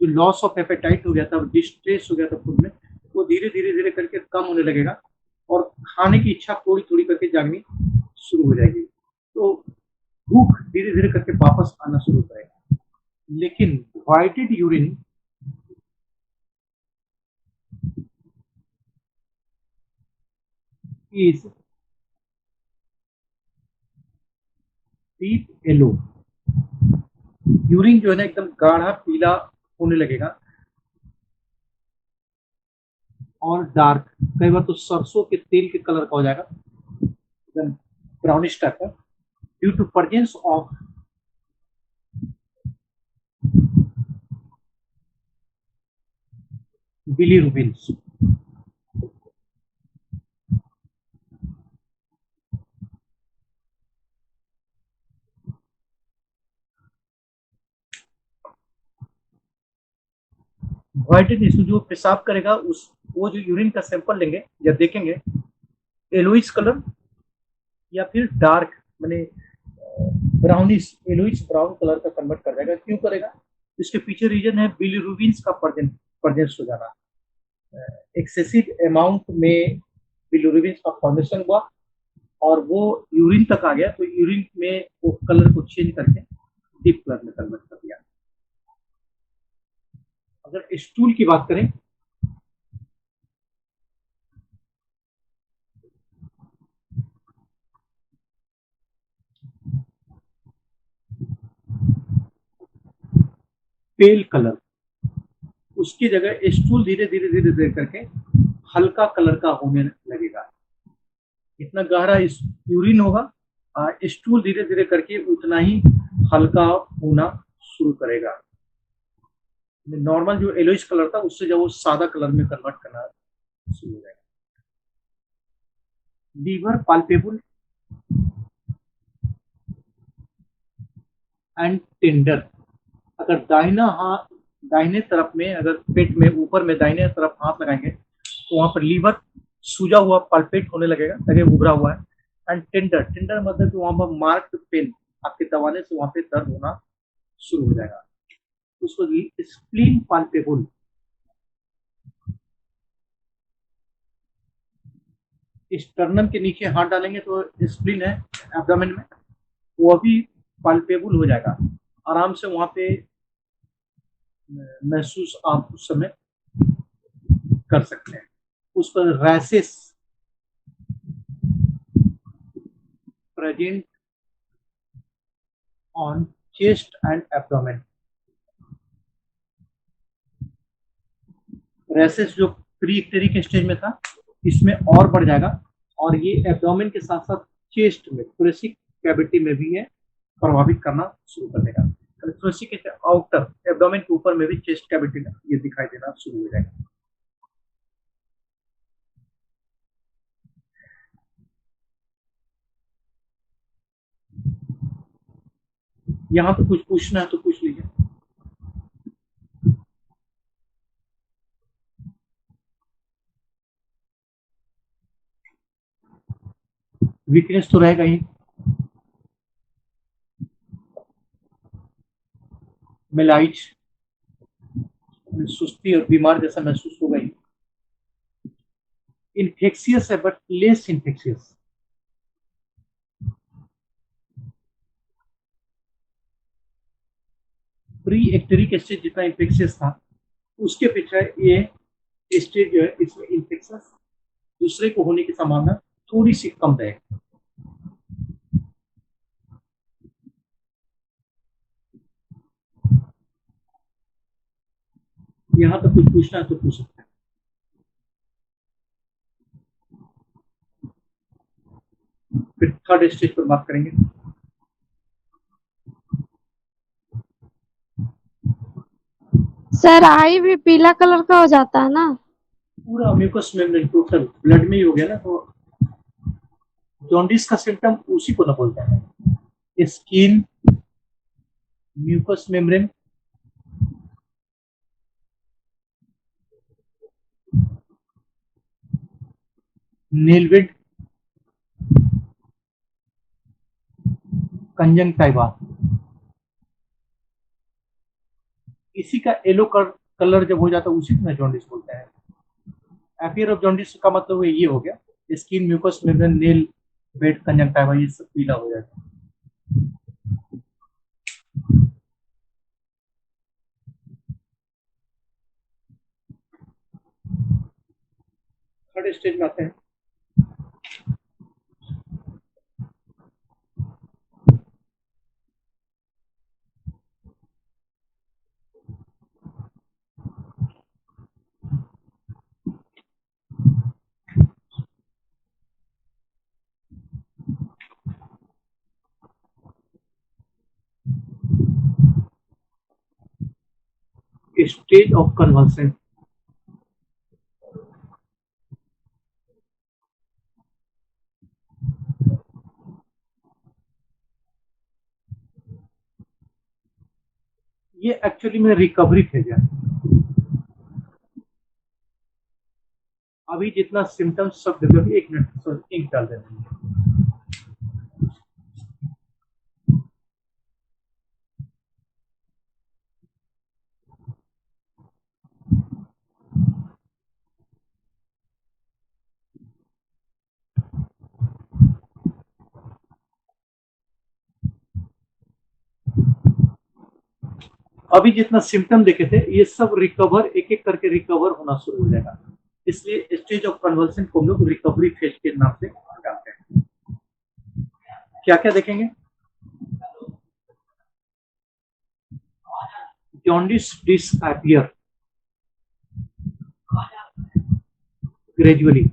जो लॉस ऑफ एपेटाइट हो गया था, डिस्ट्रेस हो गया था फूड में, वो धीरे धीरे धीरे करके कम होने लगेगा और खाने की इच्छा थोड़ी थोड़ी करके जागनी शुरू हो जाएगी। तो भूख धीरे धीरे करके वापस आना शुरू करेगा। लेकिन voided urine is deep yellow, urine जो है ना एकदम गाढ़ा पीला होने लगेगा और डार्क, कई बार तो सरसों के तेल के कलर का हो जाएगा, एकदम ब्राउनिश टाइप का, due to presence of bilirubin. Voided इसमें जो पेशाब करेगा उस वो जो यूरिन का सैंपल लेंगे या देखेंगे, येलोइश कलर या फिर डार्क माने ब्राउनिश येलोइश ब्राउन कलर का कन्वर्ट कर देगा। क्यों करेगा? इसके पीछे रीजन है बिलीरुबिन का प्रेजेंस हो जाना। एक्सेसिव अमाउंट में बिलीरुबिन का फॉर्मेशन हुआ और वो यूरिन तक आ गया, तो यूरिन में वो कलर को चेंज करके डीप कलर में कन्वर्ट कर दिया। अगर स्टूल की बात करें, पेल कलर, उसकी जगह स्टूल धीरे धीरे धीरे धीरे करके हल्का कलर का होने लगेगा। इतना गहरा यूरिन होगा, स्टूल धीरे धीरे करके उतना ही हल्का होना शुरू करेगा। नॉर्मल जो येलोइश कलर था उससे जब वो सादा कलर में कन्वर्ट करना शुरू हो जाएगा। लीवर पाल्पेबल एंड टेंडर, अगर दाहिने तरफ में, अगर पेट में ऊपर में दाहिने तरफ हाथ लगाएंगे तो वहां पर लीवर सूजा हुआ पल्पेट होने लगेगा, लगे उभरा हुआ है। एंड टेंडर, टेंडर मतलब कि वहां पर मार्क्ड पेन, आपके दबाने से वहां पे दर्द होना शुरू हो जाएगा। उसको स्प्लीन पाल्पेबल, स्टर्नम के नीचे हाथ डालेंगे तो स्प्लीन है एब्डोमेन में, वो भी पाल्पेबल हो जाएगा, आराम से वहां पे महसूस आप उस समय कर सकते हैं। उस पर rashes present on chest and abdomen, rashes जो प्री इक्टेरिक स्टेज में था इसमें और बढ़ जाएगा और ये एब्डोमेन के साथ साथ चेस्ट में, थोरेसिक कैविटी में भी है प्रभावित करना शुरू कर देगा। थोरेसिक के आउटर एब्डोमेन के ऊपर में भी चेस्ट कैविटी में ये दिखाई देना शुरू हो जाएगा। यहाँ पे कुछ पूछना है तो पूछ लीजिए। वीकनेस तो रहेगा ही, मेलाइट, सुस्ती और बीमार जैसा महसूस हो गई। इन्फेक्शियस है but less infectious. Pre icteric stage जितना इन्फेक्शियस था उसके अपेक्षा ये स्टेज जो है इसमें इन्फेक्शन दूसरे को होने की संभावना थोड़ी सी कम रहेगी। यहाँ तक कुछ पूछना है तो पूछ सकते हैं। फिर थर्ड स्टेज पर बात करेंगे। सर आई भी पीला कलर का हो जाता है ना? पूरा म्यूकस मेम्ब्रेन टोटल ब्लड में ही हो गया ना, तो जॉन्डिस का सिम्टम उसी को ना बोलता है। स्किन, म्यूकस मेम्ब्रेन, नेलवेड, कंजंक्टिवा, इसी का येलो कलर जब हो जाता है उसी को जॉन्डिस बोलते हैं। एपियर ऑफ जॉन्डिस का मतलब ये हो गया skin, mucus membrane, nail bed, conjunctiva, ये सब पीला हो जाता है। थर्ड स्टेज में आते हैं। Stage of convulsion. ये एक्चुअली में रिकवरी फेज है। अभी जितना सिम्टम्स सब देखो, एक मिनट इंक डाल देते हैं। अभी जितना सिम्टम देखे थे ये सब रिकवर, एक एक करके रिकवर होना शुरू हो जाएगा। इसलिए स्टेज ऑफ कन्वर्सन को हम लोग रिकवरी फेज के नाम से जानते हैं। क्या क्या देखेंगे? Jaundice disappear gradually.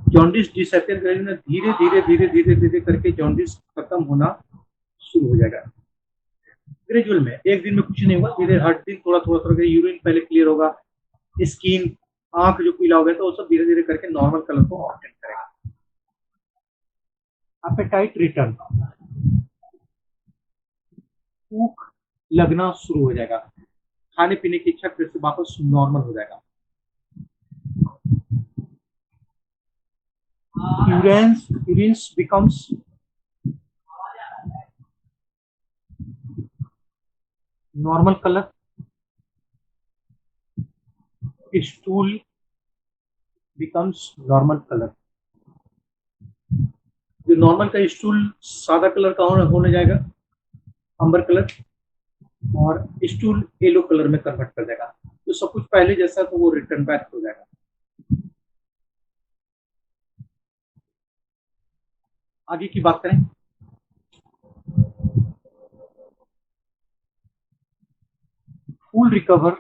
Jaundice disappear gradually, धीरे धीरे धीरे धीरे धीरे करके जॉन्डिस खत्म होना शुरू हो जाएगा। ग्रेजुअल में एक दिन में कुछ नहीं होगा, धीरे हर दिन थोड़ा थोड़ा थोड़ा यूरिन पहले क्लियर होगा, स्किन, आंख जो पीला हो गया तो वो सब धीरे धीरे करके नॉर्मल कलर को ऑब्टेन करेगा। एपेटाइट रिटर्न, भूख लगना शुरू हो जाएगा, खाने पीने की इच्छा फिर से वापस नॉर्मल हो जाएगा। urines becomes normal color, stool becomes normal color। जो नॉर्मल का स्टूल सादा कलर का होने जाएगा, अंबर कलर, और स्टूल येलो कलर में कन्वर्ट कर देगा। तो सब कुछ पहले जैसा तो वो रिटर्न बैक हो जाएगा। आगे की बात करें, full recover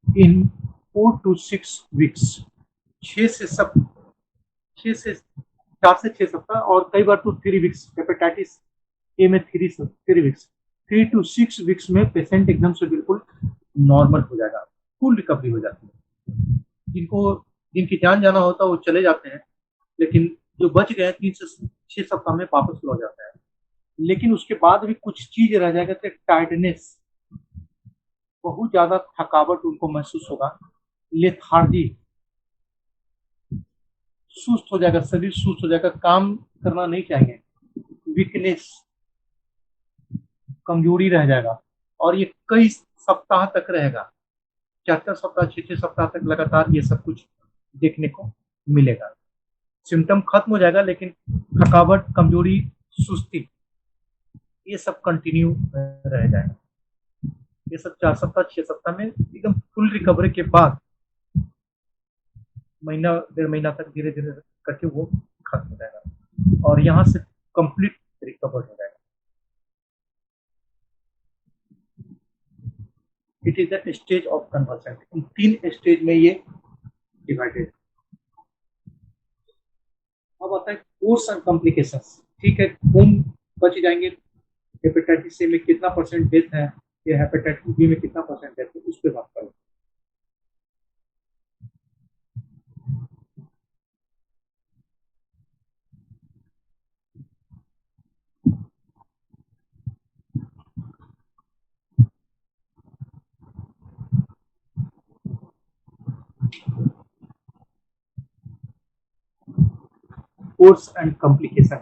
in 4 to 6 weeks. 4 से 6 सप्ताह, और कई बार तो 3 वीक्स। हेपेटाइटिस ए में 3 वीक्स, 3 to 6 वीक्स में पेशेंट एकदम से बिल्कुल नॉर्मल हो जाएगा, फुल रिकवरी हो जाती है। जिनकी जान जाना होता है वो चले जाते हैं, लेकिन जो बच गए 3 से 6 सप्ताह में वापस लौट जाता है। लेकिन उसके बाद भी कुछ चीज रह जाएगा, तो टायर्डनेस, बहुत ज्यादा थकावट उनको महसूस होगा, लेथार्जी, सुस्त हो जाएगा, शरीर सुस्त हो जाएगा, काम करना नहीं चाहेंगे, वीकनेस, कमजोरी रह जाएगा, और ये कई सप्ताह तक रहेगा। 4-4 सप्ताह, 6-6 सप्ताह तक लगातार ये सब कुछ देखने को मिलेगा। सिम्टम खत्म हो जाएगा, लेकिन थकावट, कमजोरी, सुस्ती, ये सब कंटिन्यू रह जाएगा। ये सब 4 सप्ताह, 6 सप्ताह में एकदम फुल रिकवरी के बाद महीना, 1.5 महीना तक धीरे धीरे करके वो खत्म हो जाएगा, और यहाँ से कंप्लीट रिकवर हो जाएगा। It is the stage of conversion. In 3 stage में ये डिवाइडेड। अब आता है कोर्स एंड कॉम्प्लिकेशंस। ठीक है, खून बच जाएंगे, हेपेटाइटिस ए में कितना % डेथ है, या हेपेटाइटिस बी में कितना % डेथ है, उस पर बात करें। Course and complication.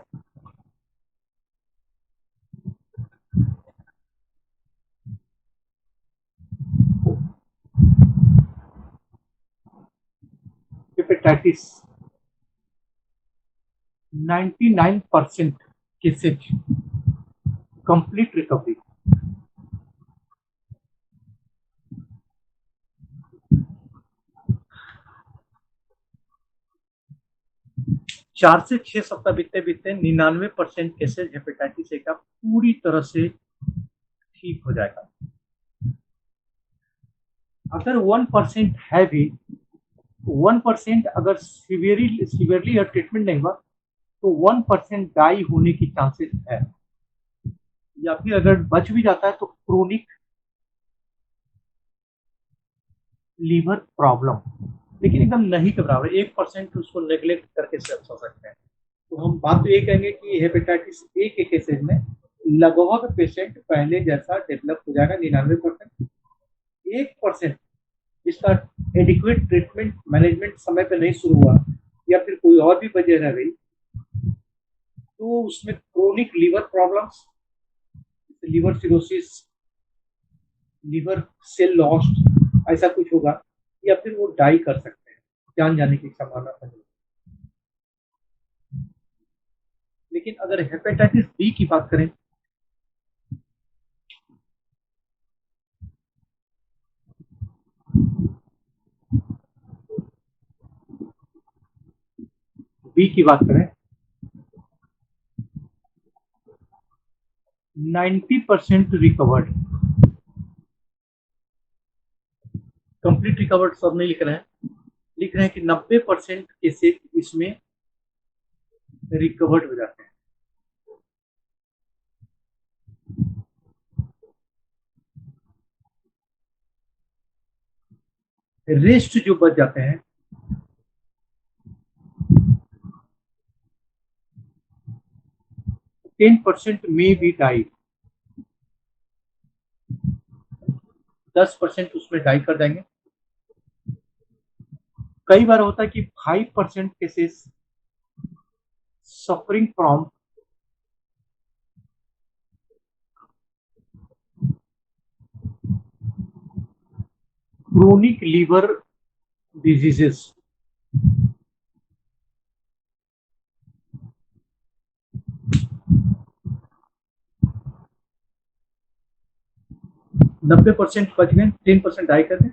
Hepatitis 99% cases complete recovery. चार से 6 सप्ताह बीतते बीतते 99% केसेज हेपेटाइटिस ए का पूरी तरह से ठीक हो जाएगा। अगर 1% है भी, 1% अगर सीवियरली या ट्रीटमेंट नहीं हुआ तो 1% डाई होने की चांसेस है, या फिर अगर बच भी जाता है तो क्रोनिक लीवर प्रॉब्लम, लेकिन एकदम नहीं के बराबर। 1% उसको नेग्लेक्ट करके सेल्स हो सकते हैं। तो हम बात तो ये कहेंगे कि हेपेटाइटिस ए के केसेज में लगभग पेशेंट पहले जैसा डेवलप हो जाएगा 99%। 1% जिसका एडिक्वेट ट्रीटमेंट मैनेजमेंट समय पे नहीं शुरू हुआ, या फिर कोई और भी वजह रह गई, तो उसमें chronic liver problems, liver cirrhosis, liver cell lost, ऐसा कुछ होगा, या फिर वो डाई कर सकते हैं, जान जाने की संभावना बनी। लेकिन अगर हेपेटाइटिस बी की बात करें, बी की बात करें 90% रिकवर्ड। कंप्लीट रिकवर्ड सब नहीं लिख रहे हैं, लिख रहे हैं कि 90% केसेज इसमें रिकवर्ड हो जाते हैं। रेस्ट जो बच जाते हैं, टेन % में भी डाई, 10% उसमें डाई कर देंगे। कई बार होता है कि 5% cases suffering from chronic liver diseases, नब्बे % बच गए, 10% डाई कर दें।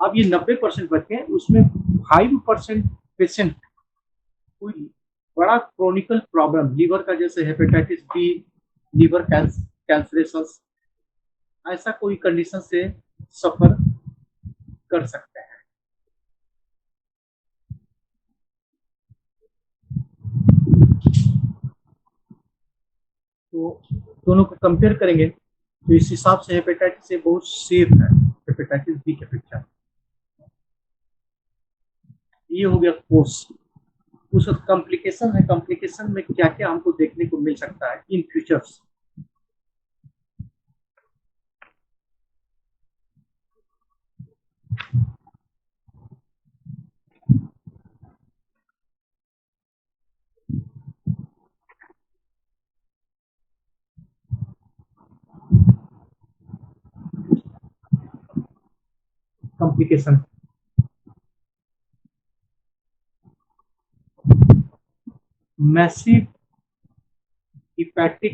अब ये 90% बच गए, उसमें 5% पेशेंट कोई बड़ा क्रोनिकल प्रॉब्लम लीवर का, जैसे हेपेटाइटिस बी, लीवर कैंसरेशन, ऐसा कोई कंडीशन से सफर कर सकते हैं। तो दोनों को कंपेयर करेंगे तो इस हिसाब से हेपेटाइटिस ए बहुत सेफ है हेपेटाइटिस बी के अपेक्षा। ये हो गया कोर्स। उसका कॉम्प्लिकेशन है, कॉम्प्लिकेशन में क्या क्या हमको देखने को मिल सकता है in futures. Complication. Massive hepatic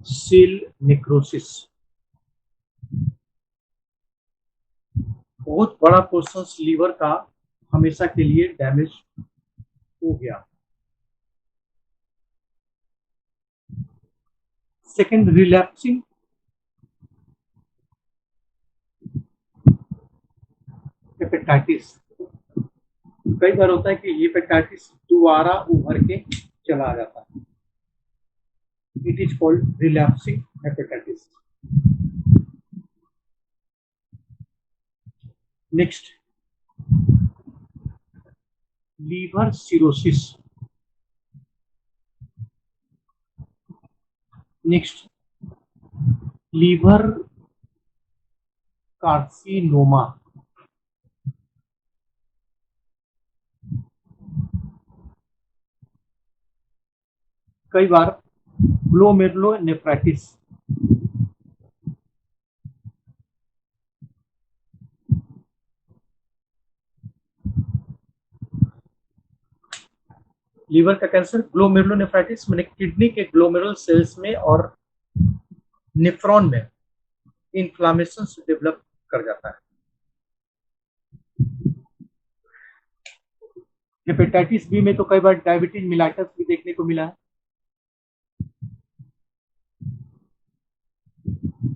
cell necrosis, बहुत बड़ा पोर्शन लीवर का हमेशा के लिए डैमेज हो गया। Second, relapsing hepatitis. कई बार होता है कि हेपेटाइटिस दोबारा उभर के चला जाता है, it is called relapsing hepatitis. Next, liver cirrhosis. Next, liver carcinoma. कई बार ग्लोमेरुलोनेफ्राइटिस। लीवर का कैंसर, ग्लोमेरुलोनेफ्राइटिस मैंने किडनी के ग्लोमेरुलर सेल्स में और नेफ्रॉन में इन्फ्लामेशन डेवलप कर जाता है। हेपेटाइटिस बी में तो कई बार डायबिटीज मिलाइटस भी देखने को मिला है।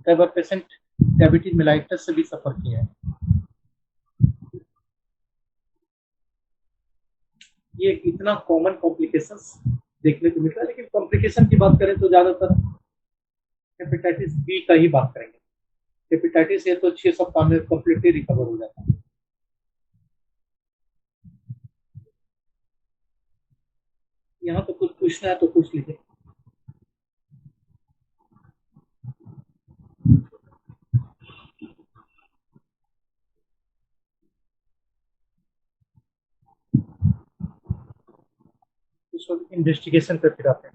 कई बार पेशेंट डायबिटीज मिलाइटस से भी सफर किए हैं। ये इतना कॉमन कॉम्प्लिकेशंस देखने को मिलता है, लेकिन कॉम्प्लिकेशन की बात करें तो ज्यादातर हेपेटाइटिस बी का ही बात करेंगे। हेपेटाइटिस ए तो 6 सप्ताह में कंप्लीटली रिकवर हो जाता है। यहाँ तो कुछ पूछना है तो पूछ लीजिए। इन्वेस्टिगेशन पे फिर आते हैं।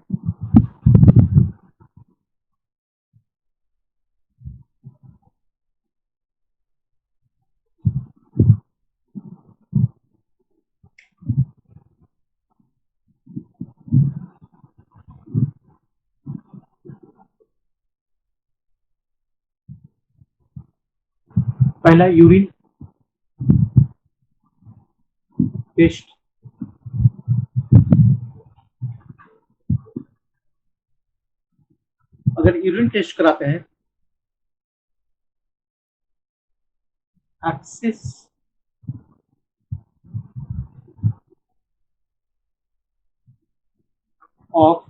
पहला यूरिन टेस्ट। अगर यूरिन टेस्ट कराते हैं, एक्सेस ऑफ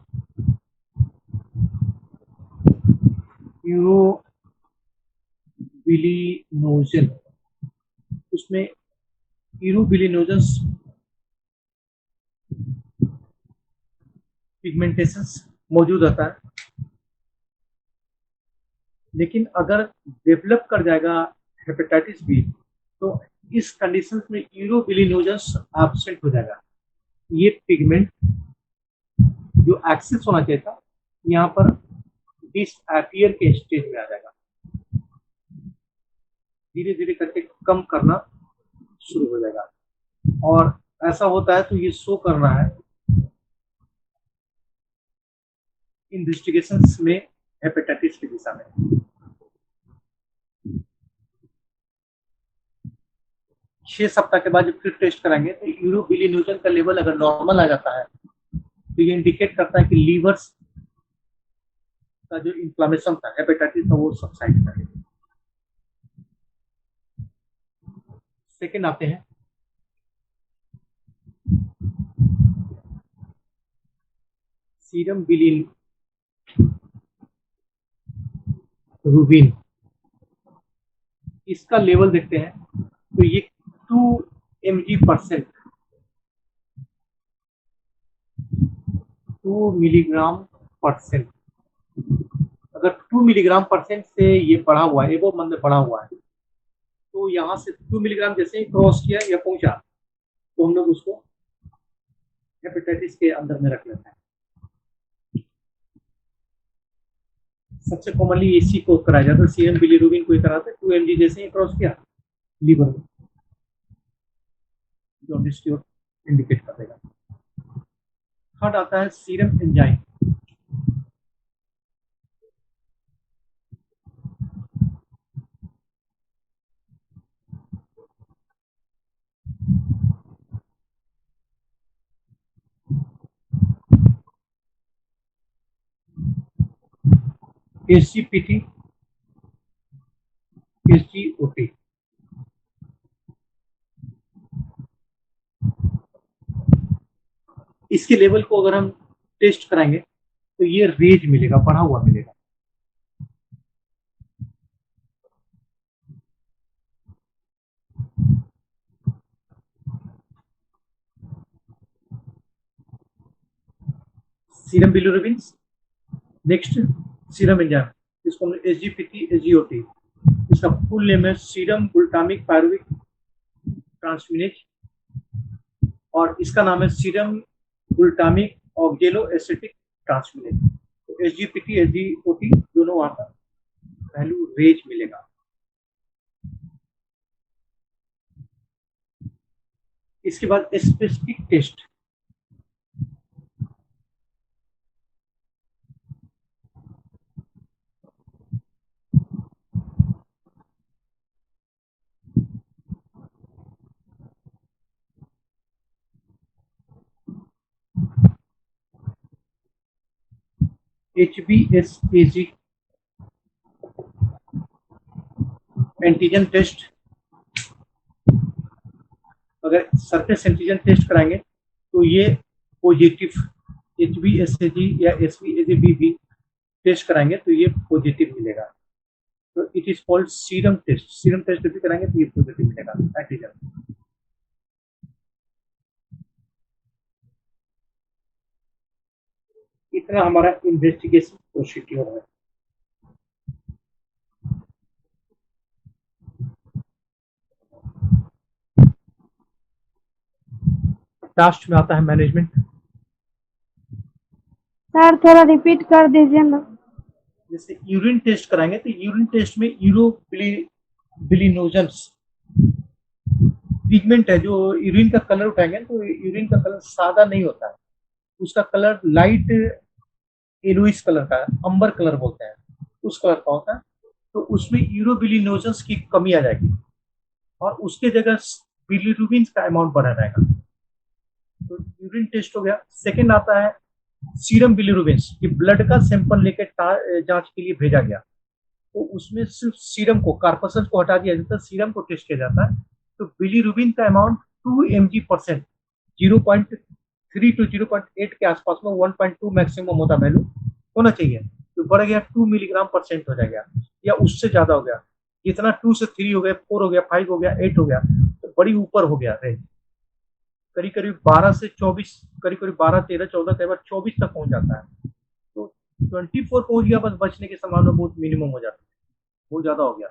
यूरोबिलिनोजन, उसमें यूरोबिलिनोजन पिगमेंटेशंस मौजूद रहता है। लेकिन अगर डेवलप कर जाएगा हेपेटाइटिस बी, तो इस कंडीशन में यूरोबिलिनोजन एब्सेंट हो जाएगा। ये पिगमेंट जो एक्सेस होना चाहिए था, यहाँ पर डिसअपीयर के स्टेज में आ जाएगा, धीरे धीरे करके कम करना शुरू हो जाएगा। और ऐसा होता है तो ये शो करना है इन्वेस्टिगेशंस में हेपेटाइटिस की दिशा में। छह सप्ताह के बाद जब फिर टेस्ट कराएंगे तो यूरोबिलिनोजन का लेवल अगर नॉर्मल आ जाता है तो ये इंडिकेट करता है कि लीवर का जो इन्फ्लामेशन था हेपेटाइटिस का वो सबसाइड करेगा। सेकेंड आते हैं सीरम बिलिरुबिन, इसका लेवल देखते हैं तो ये 2 mg/% 2 mg/%। अगर 2 mg/% से ये बढ़ा हुआ है, एबो मन में बढ़ा हुआ है, तो यहाँ से 2 मिलीग्राम जैसे ही क्रॉस किया या पहुंचा तो हम लोग उसको हेपेटाइटिस के अंदर में रख लेते हैं। सबसे कॉमनली इसी को कराया जाता है, सीरम बिलिरुबिन को कराते हैं। 2 mg जैसे ही क्रॉस किया लीवर में जॉन्डिस की ओर इंडिकेट कर देगा। थर्ड आता है सीरम एंजाइम। SGPT, SGOT. इसके लेवल को अगर हम टेस्ट कराएंगे तो ये रेज मिलेगा, बढ़ा हुआ मिलेगा। Serum bilirubin, next serum enzyme, इसको हम एसजीपीटी, एसजीओटी। इसका फुल नेम है सीरम ग्लूटामिक पायरुविक ट्रांसमिनेज, और इसका नाम है serum glutamic oxalo acetic transaminase. तो एसजीपीटी, एसजीओटी दोनों वहां पर वैल्यू रेज मिलेगा। इसके बाद specific test. HBsAg antigen test. अगर सरफेस एंटीजन टेस्ट कराएंगे तो ये पॉजिटिव, HBsAg या SBAg भी टेस्ट कराएंगे तो ये पॉजिटिव मिलेगा। तो it is called serum test. Serum test भी कराएंगे तो ये पॉजिटिव मिलेगा एंटीजन। इतना हमारा इन्वेस्टिगेशन प्रोसीड्योर है। लास्ट में आता है मैनेजमेंट। सर थोड़ा रिपीट कर दीजिए ना। जैसे यूरिन टेस्ट कराएंगे तो यूरिन टेस्ट में यूरोबिलिनोजेंस पिगमेंट है, जो यूरिन का कलर उठाएंगे तो यूरिन का कलर सादा नहीं होता है, उसका कलर लाइट येलोइश कलर का, अंबर कलर बोलते हैं, उस कलर का होता है। तो उसमें यूरोबिलिनोजेंस की कमी आ जाएगी और उसके जगह बिलिरुबिन का अमाउंट बढ़ा रहेगा। तो यूरिन टेस्ट हो गया। सेकंड आता है सीरम बिलिरुबिन, कि ब्लड का सैंपल लेकर जांच के लिए भेजा गया, तो उसमें सिर्फ सीरम को, कार्पसन को हटा दिया जाता है, सीरम को टेस्ट किया जाता है। तो बिलिरुबिन का अमाउंट 2 mg/, 0.3 to 0.8 के आसपास में 1.2 मैक्सिमम होता वैल्यू होना चाहिए। तो बढ़ गया 2 mg/% हो जाएगा या उससे ज्यादा हो गया। जितना 2 से 3 हो गया, 4 हो गया, 5 हो गया, 8 हो गया, तो बड़ी ऊपर हो गया रेंज। करीब करीब 12 से 24, करीब करीब 12, 13, 14, कई बार 24 तक पहुंच जाता है। तो 24 पहुंच गया, बस बचने की संभावना बहुत मिनिमम हो जाती है, बहुत ज्यादा हो गया।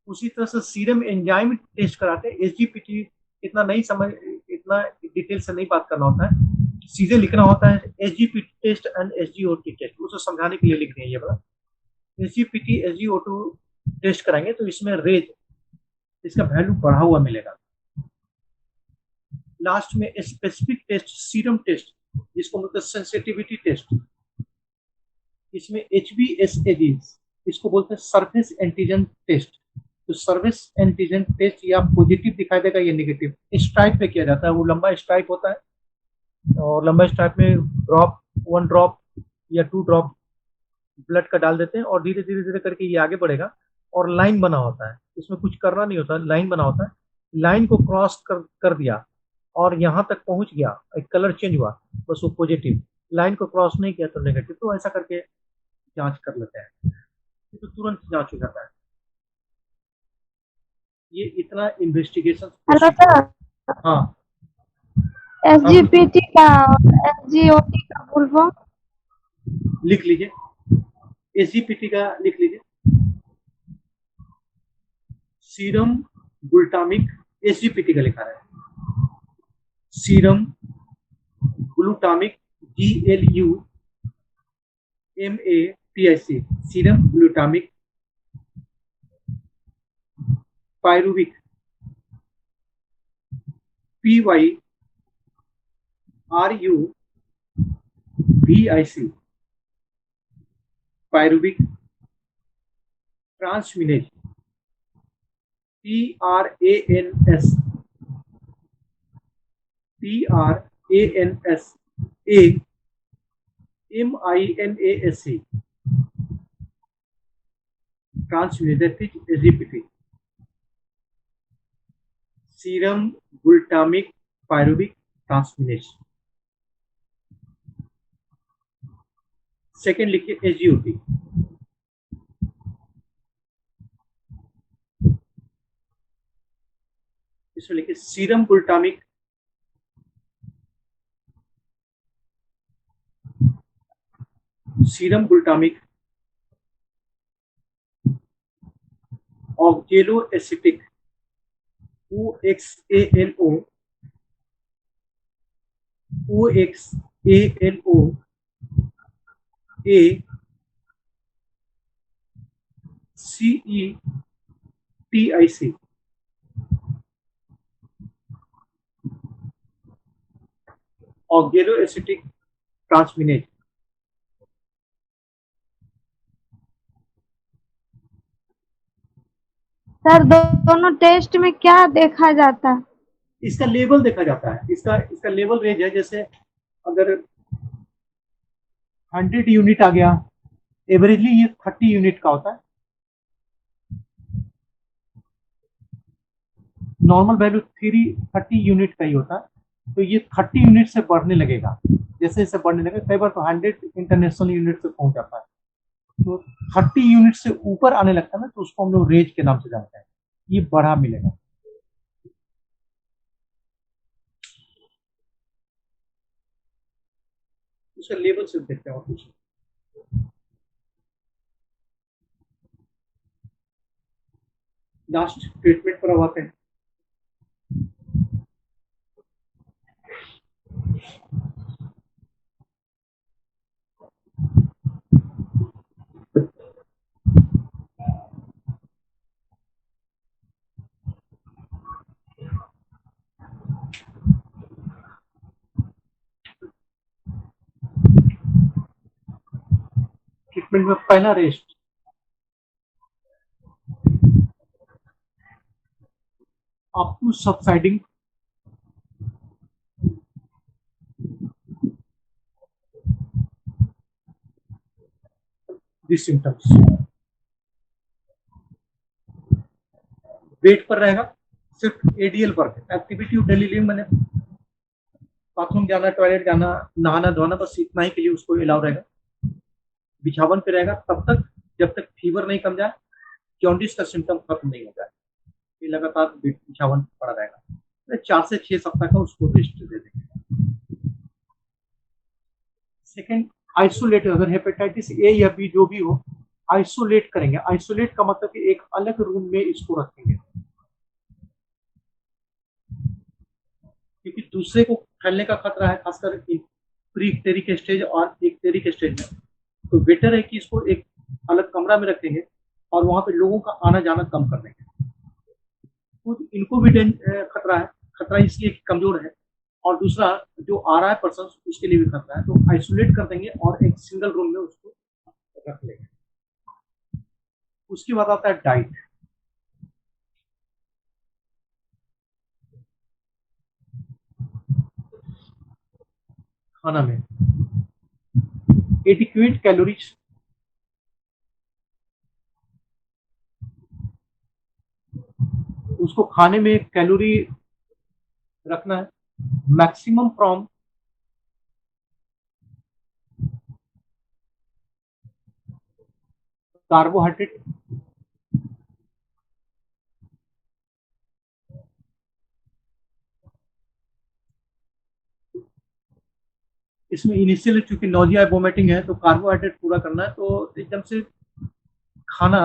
उसी तरह से सीरम एंजाइम टेस्ट कराते हैं। एसजीपीटी इतना नहीं समझ, इतना डिटेल से नहीं बात करना होता है, सीधे लिखना होता है SGPT test and SGOT test, उसको समझाने के लिए लिख दिए ये वाला। एसजीपीटी, एसजीओटी टेस्ट कराएंगे तो इसमें रेज, इसका वैल्यू बढ़ा हुआ मिलेगा। लास्ट में स्पेसिफिक टेस्ट, सीरम टेस्ट, जिसको बोलते हैं सेंसिटिविटी टेस्ट। इसमें HBsAg, इसको बोलते हैं सरफेस एंटीजन टेस्ट। तो सर्विस एंटीजन टेस्ट या पॉजिटिव दिखाई देगा या नेगेटिव, स्ट्राइप पे किया जाता है। वो लंबा स्ट्राइप होता है और लंबा स्ट्राइप में ड्रॉप, 1 ड्रॉप या 2 ड्रॉप ब्लड का डाल देते हैं और धीरे धीरे धीरे करके ये आगे बढ़ेगा। और लाइन बना होता है, इसमें कुछ करना नहीं होता, लाइन बना होता है। लाइन को क्रॉस कर दिया और यहाँ तक पहुंच गया, एक कलर चेंज हुआ, बस वो पॉजिटिव। लाइन को क्रॉस नहीं किया तो नेगेटिव। तो ऐसा करके जांच कर लेते हैं, तो तुरंत जांच हो जाता है। ये इतना इन्वेस्टिगेशन। हेलो सर, हाँ, एसजीपीटी का और एसजीओटी का फुल फॉर्म लिख लीजिए। एसजीपीटी का लिख लीजिए, सीरम ग्लूटामिक, एसजीपीटी का लिखा है serum glutamic, GLUMATIC, serum glutamic pyruvic, PYRUVIC, pyruvic transaminase, TRANSAMINASE, transaminase, that is AGPT. Serum glutamic pyruvic transaminase. Second लिखिए SGOT. इसमें लिखिए serum glutamic oxaloacetic, OXALO ACETIC, oxaloacetic transaminase. Sir दोनों test में क्या देखा जाता है? इसका लेवल देखा जाता है. इसका लेवल रेंज है. जैसे अगर 100 यूनिट आ गया, एवरेजली ये 30 यूनिट का होता है. नॉर्मल वैल्यू 30 यूनिट का ही होता है. तो ये 30 यूनिट से बढ़ने लगेगा. जैसे जैसे बढ़ने लगेगा, कई बार तो 100 इंटरनेशनल यूनिट से पहुंच जाता है. तो 30 यूनिट से ऊपर आने लगता है ना, तो उसको हम लोग रेंज के नाम से जानते हैं. ये बढ़ा मिलेगा. उसका लेवल से देखते हैं. और कुछ लास्ट ट्रीटमेंट पर अब आते हैं. ट्रीटमेंट में पहला rest, up to subsiding the symptoms. वेट पर रहेगा, सिर्फ एडीएल पर. एक्टिविटी ऑफ डेली लिविंग मैंने बाथरूम जाना, टॉयलेट जाना, नहाना धोना, बस इतना ही के लिए उसको अलाउ रहेगा. बिछावन पे रहेगा तब तक जब तक फीवर नहीं कम जाए, जॉन्डिस का सिम्टम खत्म नहीं हो जाए. ये लगातार बिछावन पड़ा रहेगा. 4 से 6 सप्ताह का उसको रेस्ट दे देंगे. Second, isolate. अगर हेपेटाइटिस ए या बी जो भी हो, आइसोलेट करेंगे. आइसोलेट का मतलब कि एक अलग रूम में इसको रखेंगे, क्योंकि दूसरे को फैलने का खतरा है, खासकर प्री इक्टेरिक स्टेज और इक्टेरिक स्टेज में. तो बेटर है कि इसको एक अलग कमरा में रखेंगे और वहां पे लोगों का आना जाना कम कर देंगे. खुद इनको भी खतरा है. खतरा इसलिए कि कमजोर है, और दूसरा जो आ रहा है पर्सन उसके लिए भी खतरा है. तो आइसोलेट कर देंगे और एक सिंगल रूम में उसको रख लेंगे. उसके बाद आता है डाइट. खाना में एडिक्वेट कैलोरीज, उसको खाने में कैलोरी रखना है मैक्सिमम फ्रॉम कार्बोहाइड्रेट, इसमें इनिशियल चूंकि नोजिया वोमिटिंग है तो कार्बोहाइड्रेट पूरा करना है. तो एकदम से खाना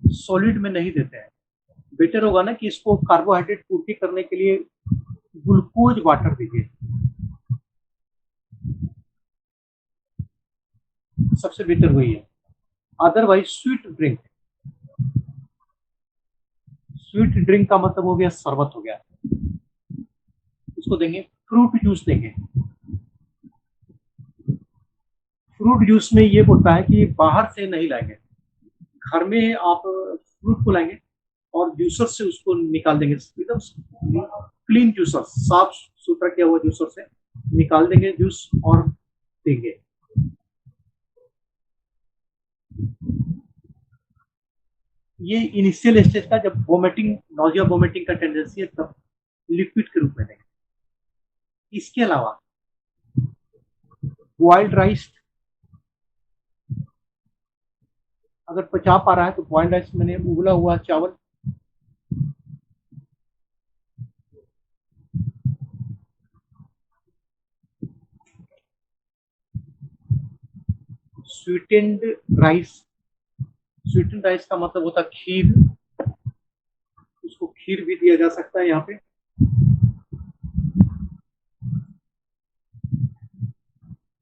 सॉलिड में नहीं देते हैं. बेटर होगा ना कि इसको कार्बोहाइड्रेट पूर्ति करने के लिए ग्लूकोज वाटर दीजिए. सबसे बेटर वही है. अदरवाइज स्वीट स्वीट ड्रिंक का मतलब हो गया शरबत हो गया, इसको देंगे। फ्रूट जूस देंगे। फ्रूट जूस में ये होता है कि बाहर से नहीं लाएंगे, घर में आप फ्रूट को लाएंगे और जूसर से उसको निकाल देंगे, एकदम क्लीन जूसर, साफ सुथरा किया हुआ जूसर से निकाल देंगे जूस और देंगे। ये इनिशियल स्टेज का, जब वोमिटिंग, नॉजिया वोमिटिंग का टेंडेंसी है, तब लिक्विड के रूप में देंगे। इसके अलावा बॉइल्ड राइस, अगर पचा पा रहा है तो बॉइल्ड राइस, मैंने उबला हुआ चावल, स्वीटेंड राइस। स्वीटेंड राइस का मतलब होता है खीर, उसको खीर भी दिया जा सकता है यहाँ पे।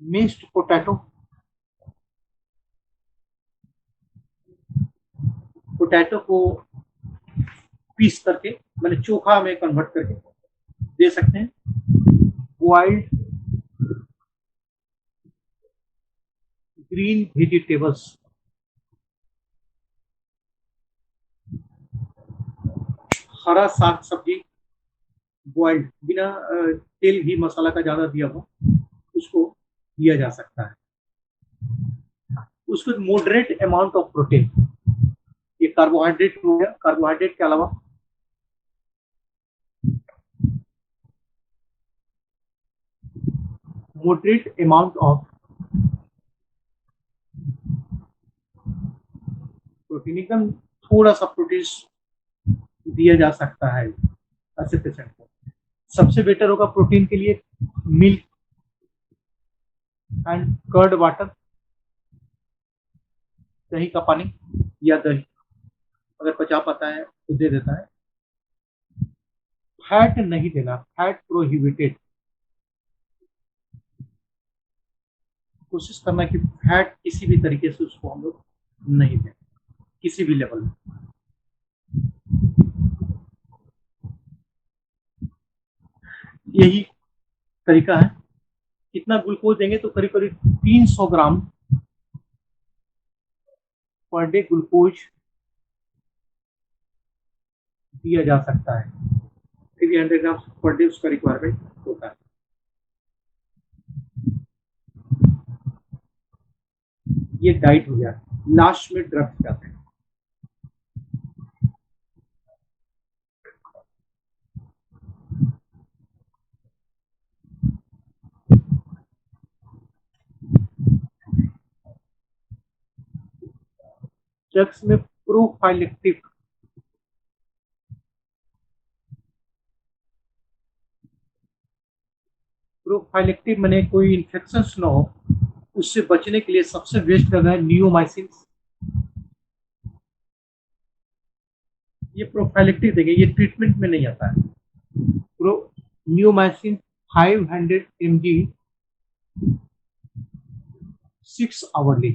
मिक्स्ड पोटैटो, पोटैटो को पीस करके, मैंने चोखा में कन्वर्ट करके दे सकते हैं। बॉइल्ड ग्रीन वेजिटेबल्स, हरा साग सब्जी बॉइल्ड, बिना तेल घी मसाला का ज्यादा दिया हो, उसको दिया जा सकता है। उसको मॉडरेट अमाउंट ऑफ प्रोटीन, ये कार्बोहाइड्रेट हो गया। कार्बोहाइड्रेट के अलावा मॉडरेट अमाउंट ऑफ प्रोटीन, एकदम थोड़ा सा प्रोटीन दिया जा सकता है ऐसे पेशेंट को। सबसे बेटर होगा प्रोटीन के लिए मिल्क एंड कर्ड वाटर, दही का पानी या दही, अगर पचा पाता है तो दे देता है। फैट नहीं देना, फैट प्रोहिबिटेड। कोशिश करना कि फैट किसी भी तरीके से उसको हम लोग नहीं दें, किसी भी लेवल में। यही तरीका है। कितना ग्लूकोज देंगे तो करीब करीब 300 ग्राम पर डे ग्लूकोज दिया जा सकता है। 300 ग्राम पर डे उसका रिक्वायरमेंट होता है। ये डाइट हो गया। लास्ट में ड्रग्स जाते हैं। ड्रग्स में प्रोफाइलेक्टिव, प्रोफाइलेक्टिव मैंने कोई इन्फेक्शन ना हो, उससे बचने के लिए सबसे बेस्ट ड्रग है नियोमाइसिन। ये प्रोफाइलेक्टिव देंगे, ये ट्रीटमेंट में नहीं आता है। Neomycin 500 mg 6 hourly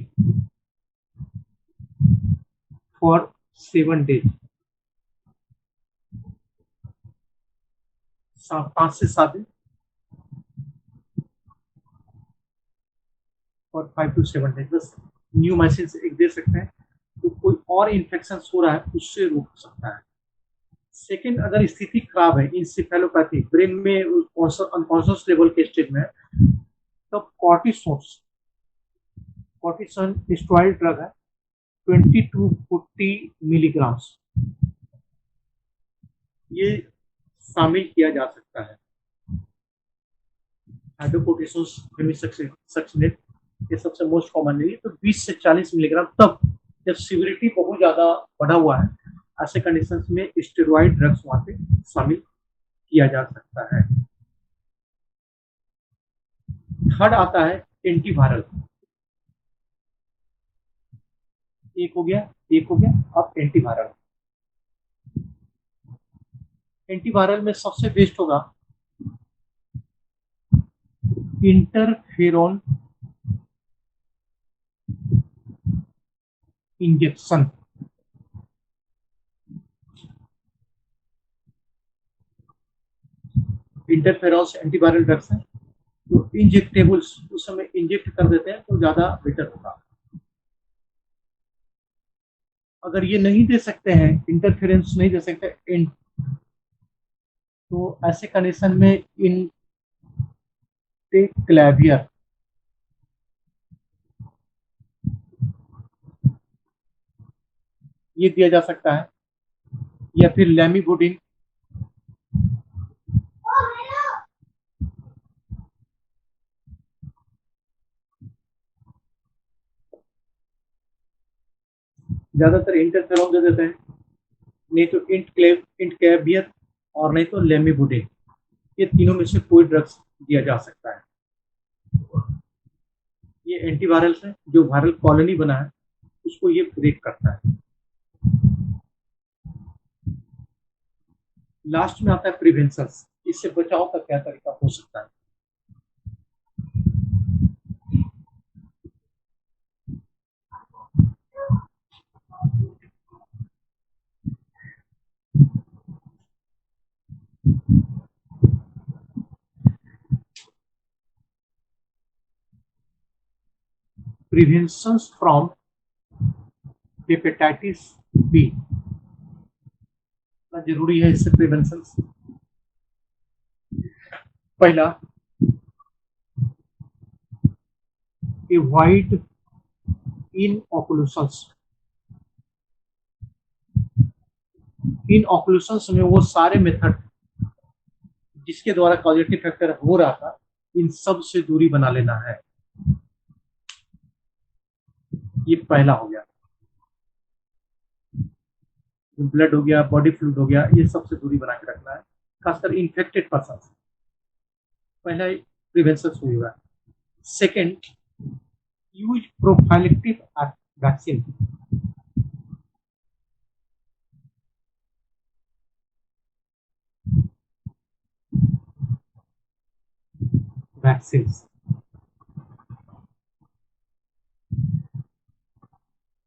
for 7 days, 5 से 7 दिन और 5 to 7 days, बस नियोमाइसिन से एक दे सकते हैं। तो कोई और इन्फेक्शन हो रहा है उससे रोक सकता है। सेकेंड, अगर स्थिति खराब है, इंसेफेलोपैथी, ब्रेन में अनकॉन्शियस लेवल के स्टेज में, तब कॉर्टिसोन स्टेरॉइड ड्रग है 20 to 40 मिलीग्राम, ये शामिल किया जा सकता है। हाइड्रोकोर्टिसोन, सेमिसक्सिनेट, ये सबसे मोस्ट कॉमन है। तो 20 से 40 मिलीग्राम, तब जब सिविरिटी बहुत ज्यादा बढ़ा हुआ है, ऐसे कंडीशंस में स्टेरॉइड ड्रग्स वहां पे शामिल किया जा सकता है। थर्ड आता है एंटीवायरल। एक हो गया, अब एंटीवायरल। एंटीवायरल में सबसे बेस्ट होगा interferon injection. Interferons antiviral drugs हैं, तो इंजेक्टेबल्स उस समय इंजेक्ट कर देते हैं तो ज़्यादा बेटर होगा। अगर ये नहीं दे सकते हैं, इंटरफेरेंस नहीं दे सकते तो ऐसे कंडीशन में इंटेक्लेवियर ये दिया जा सकता है, या फिर लैमिबुडिन, ज्यादातर इंटरफेरॉन दे देते हैं, नहीं तो इंटक्लेवियर और नहीं तो लैमिबुडिन। ये तीनों में से कोई ड्रग्स दिया जा सकता है। ये एंटीवायरल्स है, जो वायरल कॉलोनी बना है उसको ये ब्रेक करता है। लास्ट में आता है प्रिवेंशन। इससे बचाव का क्या तरीका हो सकता है? प्रिवेंशन फ्रॉम हेपेटाइटिस बी जरूरी है। इससे प्रिवेंशन, पहला, अवॉइड इनऑकुलेशंस। इनऑकुलेशंस में वो सारे मेथड जिसके द्वारा कॉजेटिव फैक्टर हो रहा था, इन सब से दूरी बना लेना है। ये पहला हो गया। ब्लड हो गया, बॉडी फ्लूइड हो गया, ये सबसे दूरी बना के रखना है, खासकर इन्फेक्टेड पर्सन। पहला प्रिवेंशन होगा। Second, use prophylactic vaccine. Vaccine,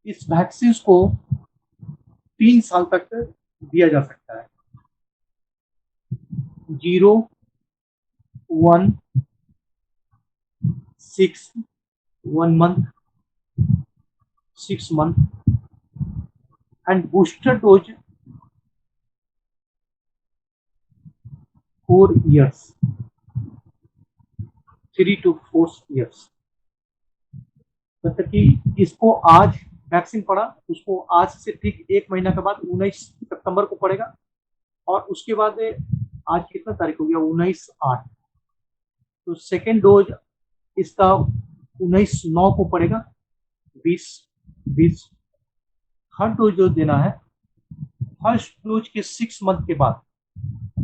इस वैक्सीन को 3 साल तक दिया जा सकता है। 0, 1, 6, 1 month, 6 month, and booster dose 4 years, 3 to 4 years। मतलब कि इसको आज वैक्सीन पड़ा, उसको आज से ठीक 1 महीना के बाद 19 सितंबर को पड़ेगा, और उसके बाद आज कितना तारीख हो गया, 19/8, तो सेकेंड डोज इसका 19/9 को पड़ेगा, 20। थर्ड डोज जो देना है फर्स्ट डोज के 6 मंथ के बाद,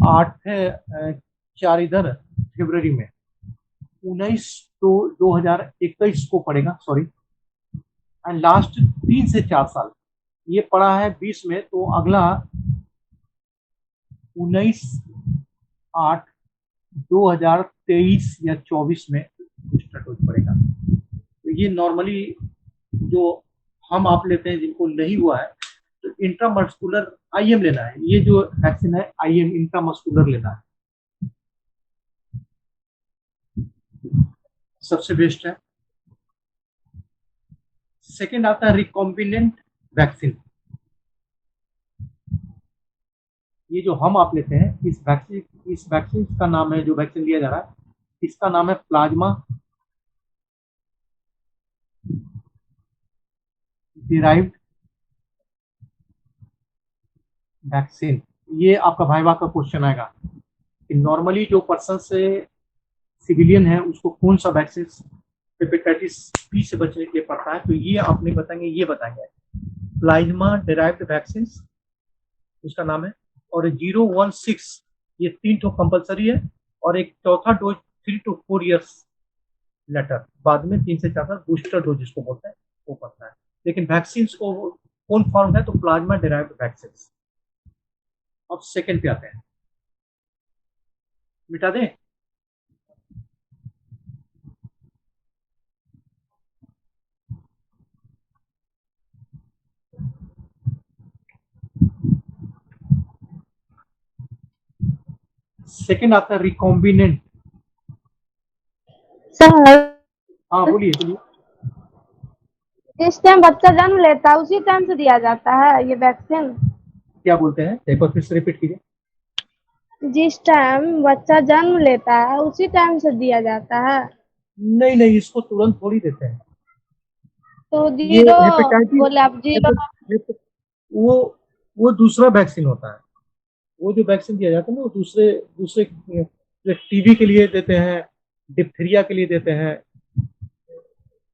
8/4 इधर फरवरी में 19/2/2021 को पड़ेगा, सॉरी, एंड लास्ट 3 से 4 साल ये पड़ा है 20 में, तो अगला 19/8/2023 या 24 में बूस्टर डोज पड़ेगा। तो ये नॉर्मली जो हम आप लेते हैं जिनको नहीं हुआ है, तो इंट्रामस्कुलर आईएम लेना है। ये जो वैक्सीन है आईएम इंट्रामस्कुलर लेना है, सबसे बेस्ट है। सेकेंड आता है रिकॉम्बिनेंट वैक्सीन। ये जो हम आप लेते हैं, इस वैक्सीन का नाम है, जो वैक्सीन लिया जा रहा है इसका नाम है प्लाज्मा डिराइव्ड वैक्सीन। ये आपका वाइवा का क्वेश्चन आएगा कि नॉर्मली जो पर्सन से सिविलियन है उसको कौन सा वैक्सीन हेपेटाइटिस बी से बचने के लिए पड़ता है, तो ये आप नहीं बताएंगे, ये बताएंगे प्लाज्मा डिराइव्ड वैक्सीन उसका नाम है। और 016 ये 3 तो कंपलसरी है, और एक चौथा डोज 3 to 4 years लेटर बाद में 3 से 4 साल बूस्टर डोज जिसको बोलते हैं वो पड़ता है। लेकिन वैक्सीन को कौन फॉर्म है, तो प्लाज्मा डिराइव्ड वैक्सीन। अब सेकेंड पे आते हैं, मिटा दें। सेकंड आता है रिकॉम्बिनेंट। सर हाँ बोलिए बोलिए। जिस टाइम बच्चा जन्म लेता है उसी टाइम से दिया जाता है ये वैक्सीन? क्या बोलते हैं, एक बार फिर से रिपीट कीजिए। जिस टाइम बच्चा जन्म लेता है उसी टाइम से दिया जाता है? नहीं नहीं, इसको तुरंत थोड़ी देते हैं। तो ये जीरो हेपेटाइटिस, बोले आप जीरो। वो दूसरा वैक्सीन होता है। वो जो वैक्सीन दिया जाता है ना वो दूसरे दूसरे टीबी के लिए देते हैं, डिप्थीरिया के लिए देते हैं,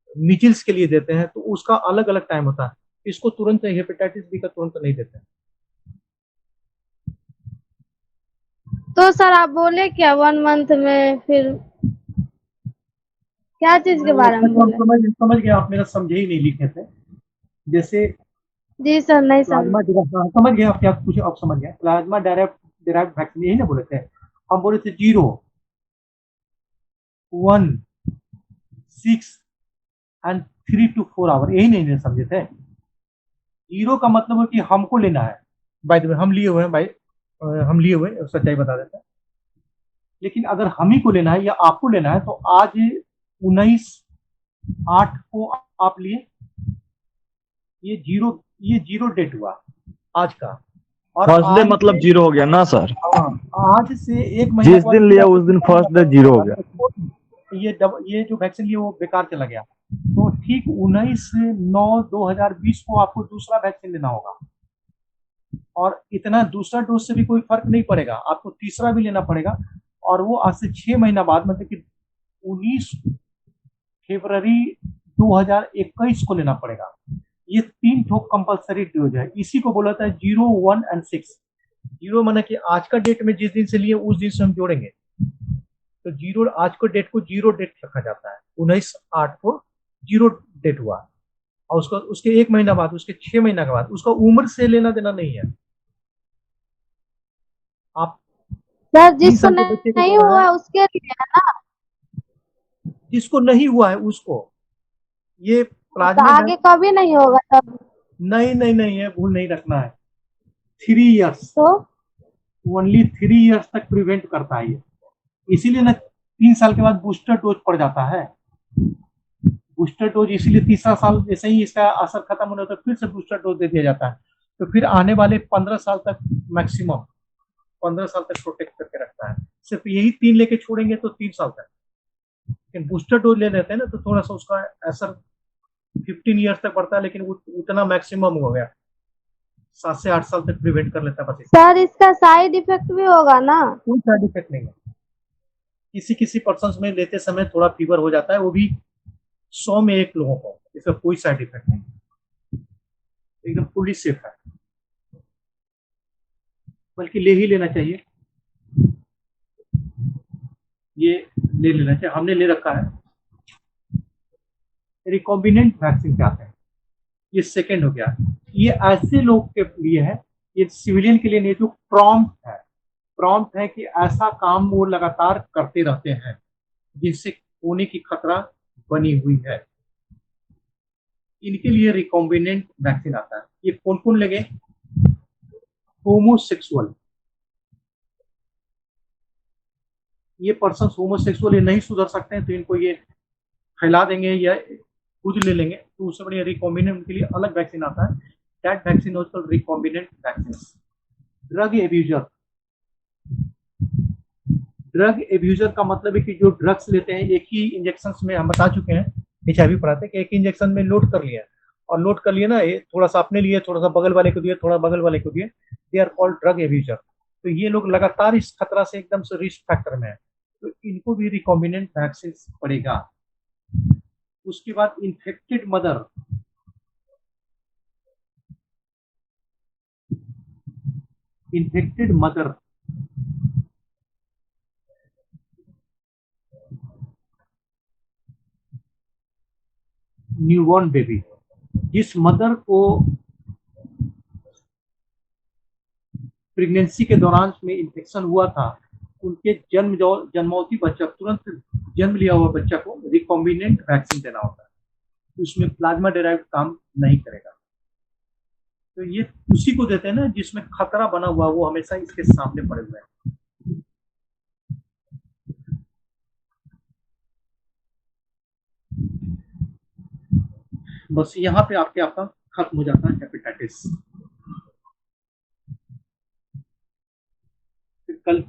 मीजल्स के लिए देते हैं, तो उसका अलग अलग टाइम होता है। इसको तुरंत हेपेटाइटिस बी का तुरंत नहीं देते हैं। तो सर आप बोले क्या 1 मंथ में, फिर क्या चीज के बारे में बोले? समझ गए आप, मेरा समझे ही नहीं लिखे थे। जैसे जी सर नहीं प्लाज्मा समझ। समझ गए आप, क्या कुछ आप समझ गए। प्लाज्मा डेराइव्ड वैक्सीन यही ना बोले थे हम, बोले थे 0, 1, 6 एंड 3 to 4 आवर, यही नहीं समझे थे। 0 का मतलब है कि हमको लेना है। बाय द वे हम लिए हुए हैं भाई, हम लिए हुए सच्चाई बता देते हैं। लेकिन अगर हम ही को लेना है या आपको लेना है तो आज 19/8 को आप लिए, ये जीरो डेट हुआ आज का। और फर्स्ट डे आज मतलब से, 0 हो गया ना सर? हाँ, आज से 1 महीना जिस दिन लिया उस दिन फर्स्ट डे 0 हो गया। ये जो वैक्सीन लिया वो बेकार चला गया। तो ठीक 19/9/2020 को आपको दूसरा वैक्सीन लेना होगा। और इतना दूसरा डोज से भी कोई फर्क नहीं पड़ेगा, आपको तीसरा भी लेना पड़ेगा। और वो आज से 6 महीना बाद, मतलब कि 19 फरवरी 2021 को लेना पड़ेगा। ये 3 ठोक कंपलसरी डोज है। इसी को बोला था 0, 1 एंड 6। 0 माना कि आज का डेट में जिस दिन से लिए उस दिन से हम जोड़ेंगे, तो 0 आज को डेट को 0 डेट रखा जाता है। 19/8 को 0 डेट हुआ, और उसका उसके 1 महीना बाद, उसके 6 महीना के बाद, उसका उम्र से लेना देना नहीं है। आप सर 3 जिसको साल के बच्चे को नहीं देना हुआ है, है उसके लिए है ना? जिसको नहीं हुआ है उसको ये तो प्लाज्मा आगे कभी नहीं होगा तब? नहीं नहीं नहीं है, भूल नहीं रखना है। 3 इयर्स, तो ओनली 3 इयर्स तक प्रिवेंट करता है ये। इसीलिए ना 3 साल के बाद बूस्टर डोज पड़ जाता है। बूस्टर डोज इसीलिए तीसरा साल जैसे ही इसका असर खत्म होने तो फिर से बूस्टर डोज दे दिया जाता है। तो फिर आने वाले 15 साल तक, मैक्सिमम 15 साल तक प्रोटेक्ट करके रखता है। सिर्फ यही 3 लेके छोड़ेंगे तो 3 साल तक। लेकिन बूस्टर डोज ले लेते हैं ना तो थोड़ा सा उसका असर 15 ईयर्स तक बढ़ता है, लेकिन उतना मैक्सिमम हो गया, 7 से 8 साल तक प्रिवेंट कर लेता है बस। सर इसका साइड इफेक्ट भी होगा ना? कोई साइड इफेक्ट नहीं है। किसी किसी पर्सन में लेते समय थोड़ा फीवर हो जाता है, वो भी 100 में 1 लोगों को। इसका कोई साइड इफेक्ट नहीं, एकदम फुली सेफ है, बल्कि ले ही लेना चाहिए। ये ले लेना चाहिए, हमने ले रखा है। रिकॉम्बिनेंट वैक्सीन क्या है, ये सेकेंड हो गया। ये ऐसे लोग के लिए है, ये सिविलियन के लिए नहीं, जो प्रॉम्प्ट है। प्रॉम्प्ट है कि ऐसा काम वो लगातार करते रहते हैं जिससे होने की खतरा बनी हुई है, इनके लिए रिकॉम्बिनेंट वैक्सीन आता है। ये कौन कौन लगे? होमोसेक्सुअल, ये पर्सन होमोसेक्सुअल, ये नहीं सुधर सकते हैं तो इनको ये फैला देंगे या खुद ले लेंगे, तो उससे बढ़िया रिकॉम्बिनेंट के लिए अलग वैक्सीन आता है। That vaccine is called recombinant vaccine. Drug abuser, drug abuser का मतलब है कि जो ड्रग्स लेते हैं एक ही इंजेक्शन में, हम बता चुके हैं HIV पढ़ाते हैं कि एक इंजेक्शन में लोड कर लिया, और लोड कर लिया ना, ये थोड़ा सा अपने लिए, थोड़ा सा बगल वाले को दिए, थोड़ा बगल वाले को दिए, they are called drug abuser. तो ये लोग लगातार इस खतरा से एकदम से रिस्क फैक्टर में है, तो इनको भी रिकॉम्बिनेंट वैक्सीन पड़ेगा। उसके बाद infected mother, infected mother, newborn baby, जिस मदर को प्रेगनेंसी के दौरान में इन्फेक्शन हुआ था, उनके जन्मौती बच्चा, तुरंत जन्म लिया हुआ बच्चा को रिकॉम्बिनेंट वैक्सीन देना होता है। उसमें प्लाज्मा डेराइव्ड काम नहीं करेगा। तो ये उसी को देते हैं ना जिसमें खतरा बना हुआ, वो हमेशा इसके सामने पड़े हुए हैं। बस यहाँ पे आपका खत्म हो जाता है हेपेटाइटिस। फिर कल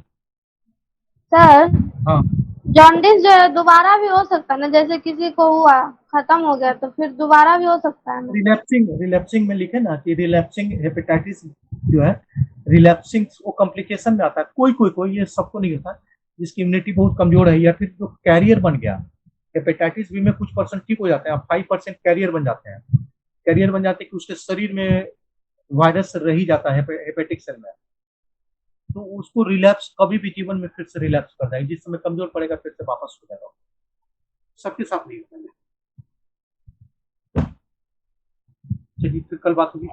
सर हाँ जॉन्डिस जो है दोबारा भी हो सकता है ना, जैसे किसी को हुआ खत्म हो गया तो फिर दोबारा भी हो सकता है ना? रिलैप्सिंग में लिखे ना कि रिलैप्सिंग हेपेटाइटिस जो है रिलैप्सिंग वो कॉम्प्लिकेशन में आता है। कोई ये सबको नहीं होता, जिसकी इम्यूनिटी बहुत कमजोर है या फिर जो कैरियर बन गया। हेपेटाइटिस बी में कुछ परसेंट ठीक हो जाते हैं, 5% कैरियर बन जाते हैं। कैरियर बन जाते हैं कि उसके शरीर में वायरस रह ही जाता है हेपेटिक सेल में, तो उसको रिलैप्स कभी भी जीवन में फिर से रिलैप्स कर जाएगा, जिस समय कमजोर पड़ेगा फिर से वापस हो जाएगा। सबके साथ नहीं होता है। चलिए फिर कल बात होगी।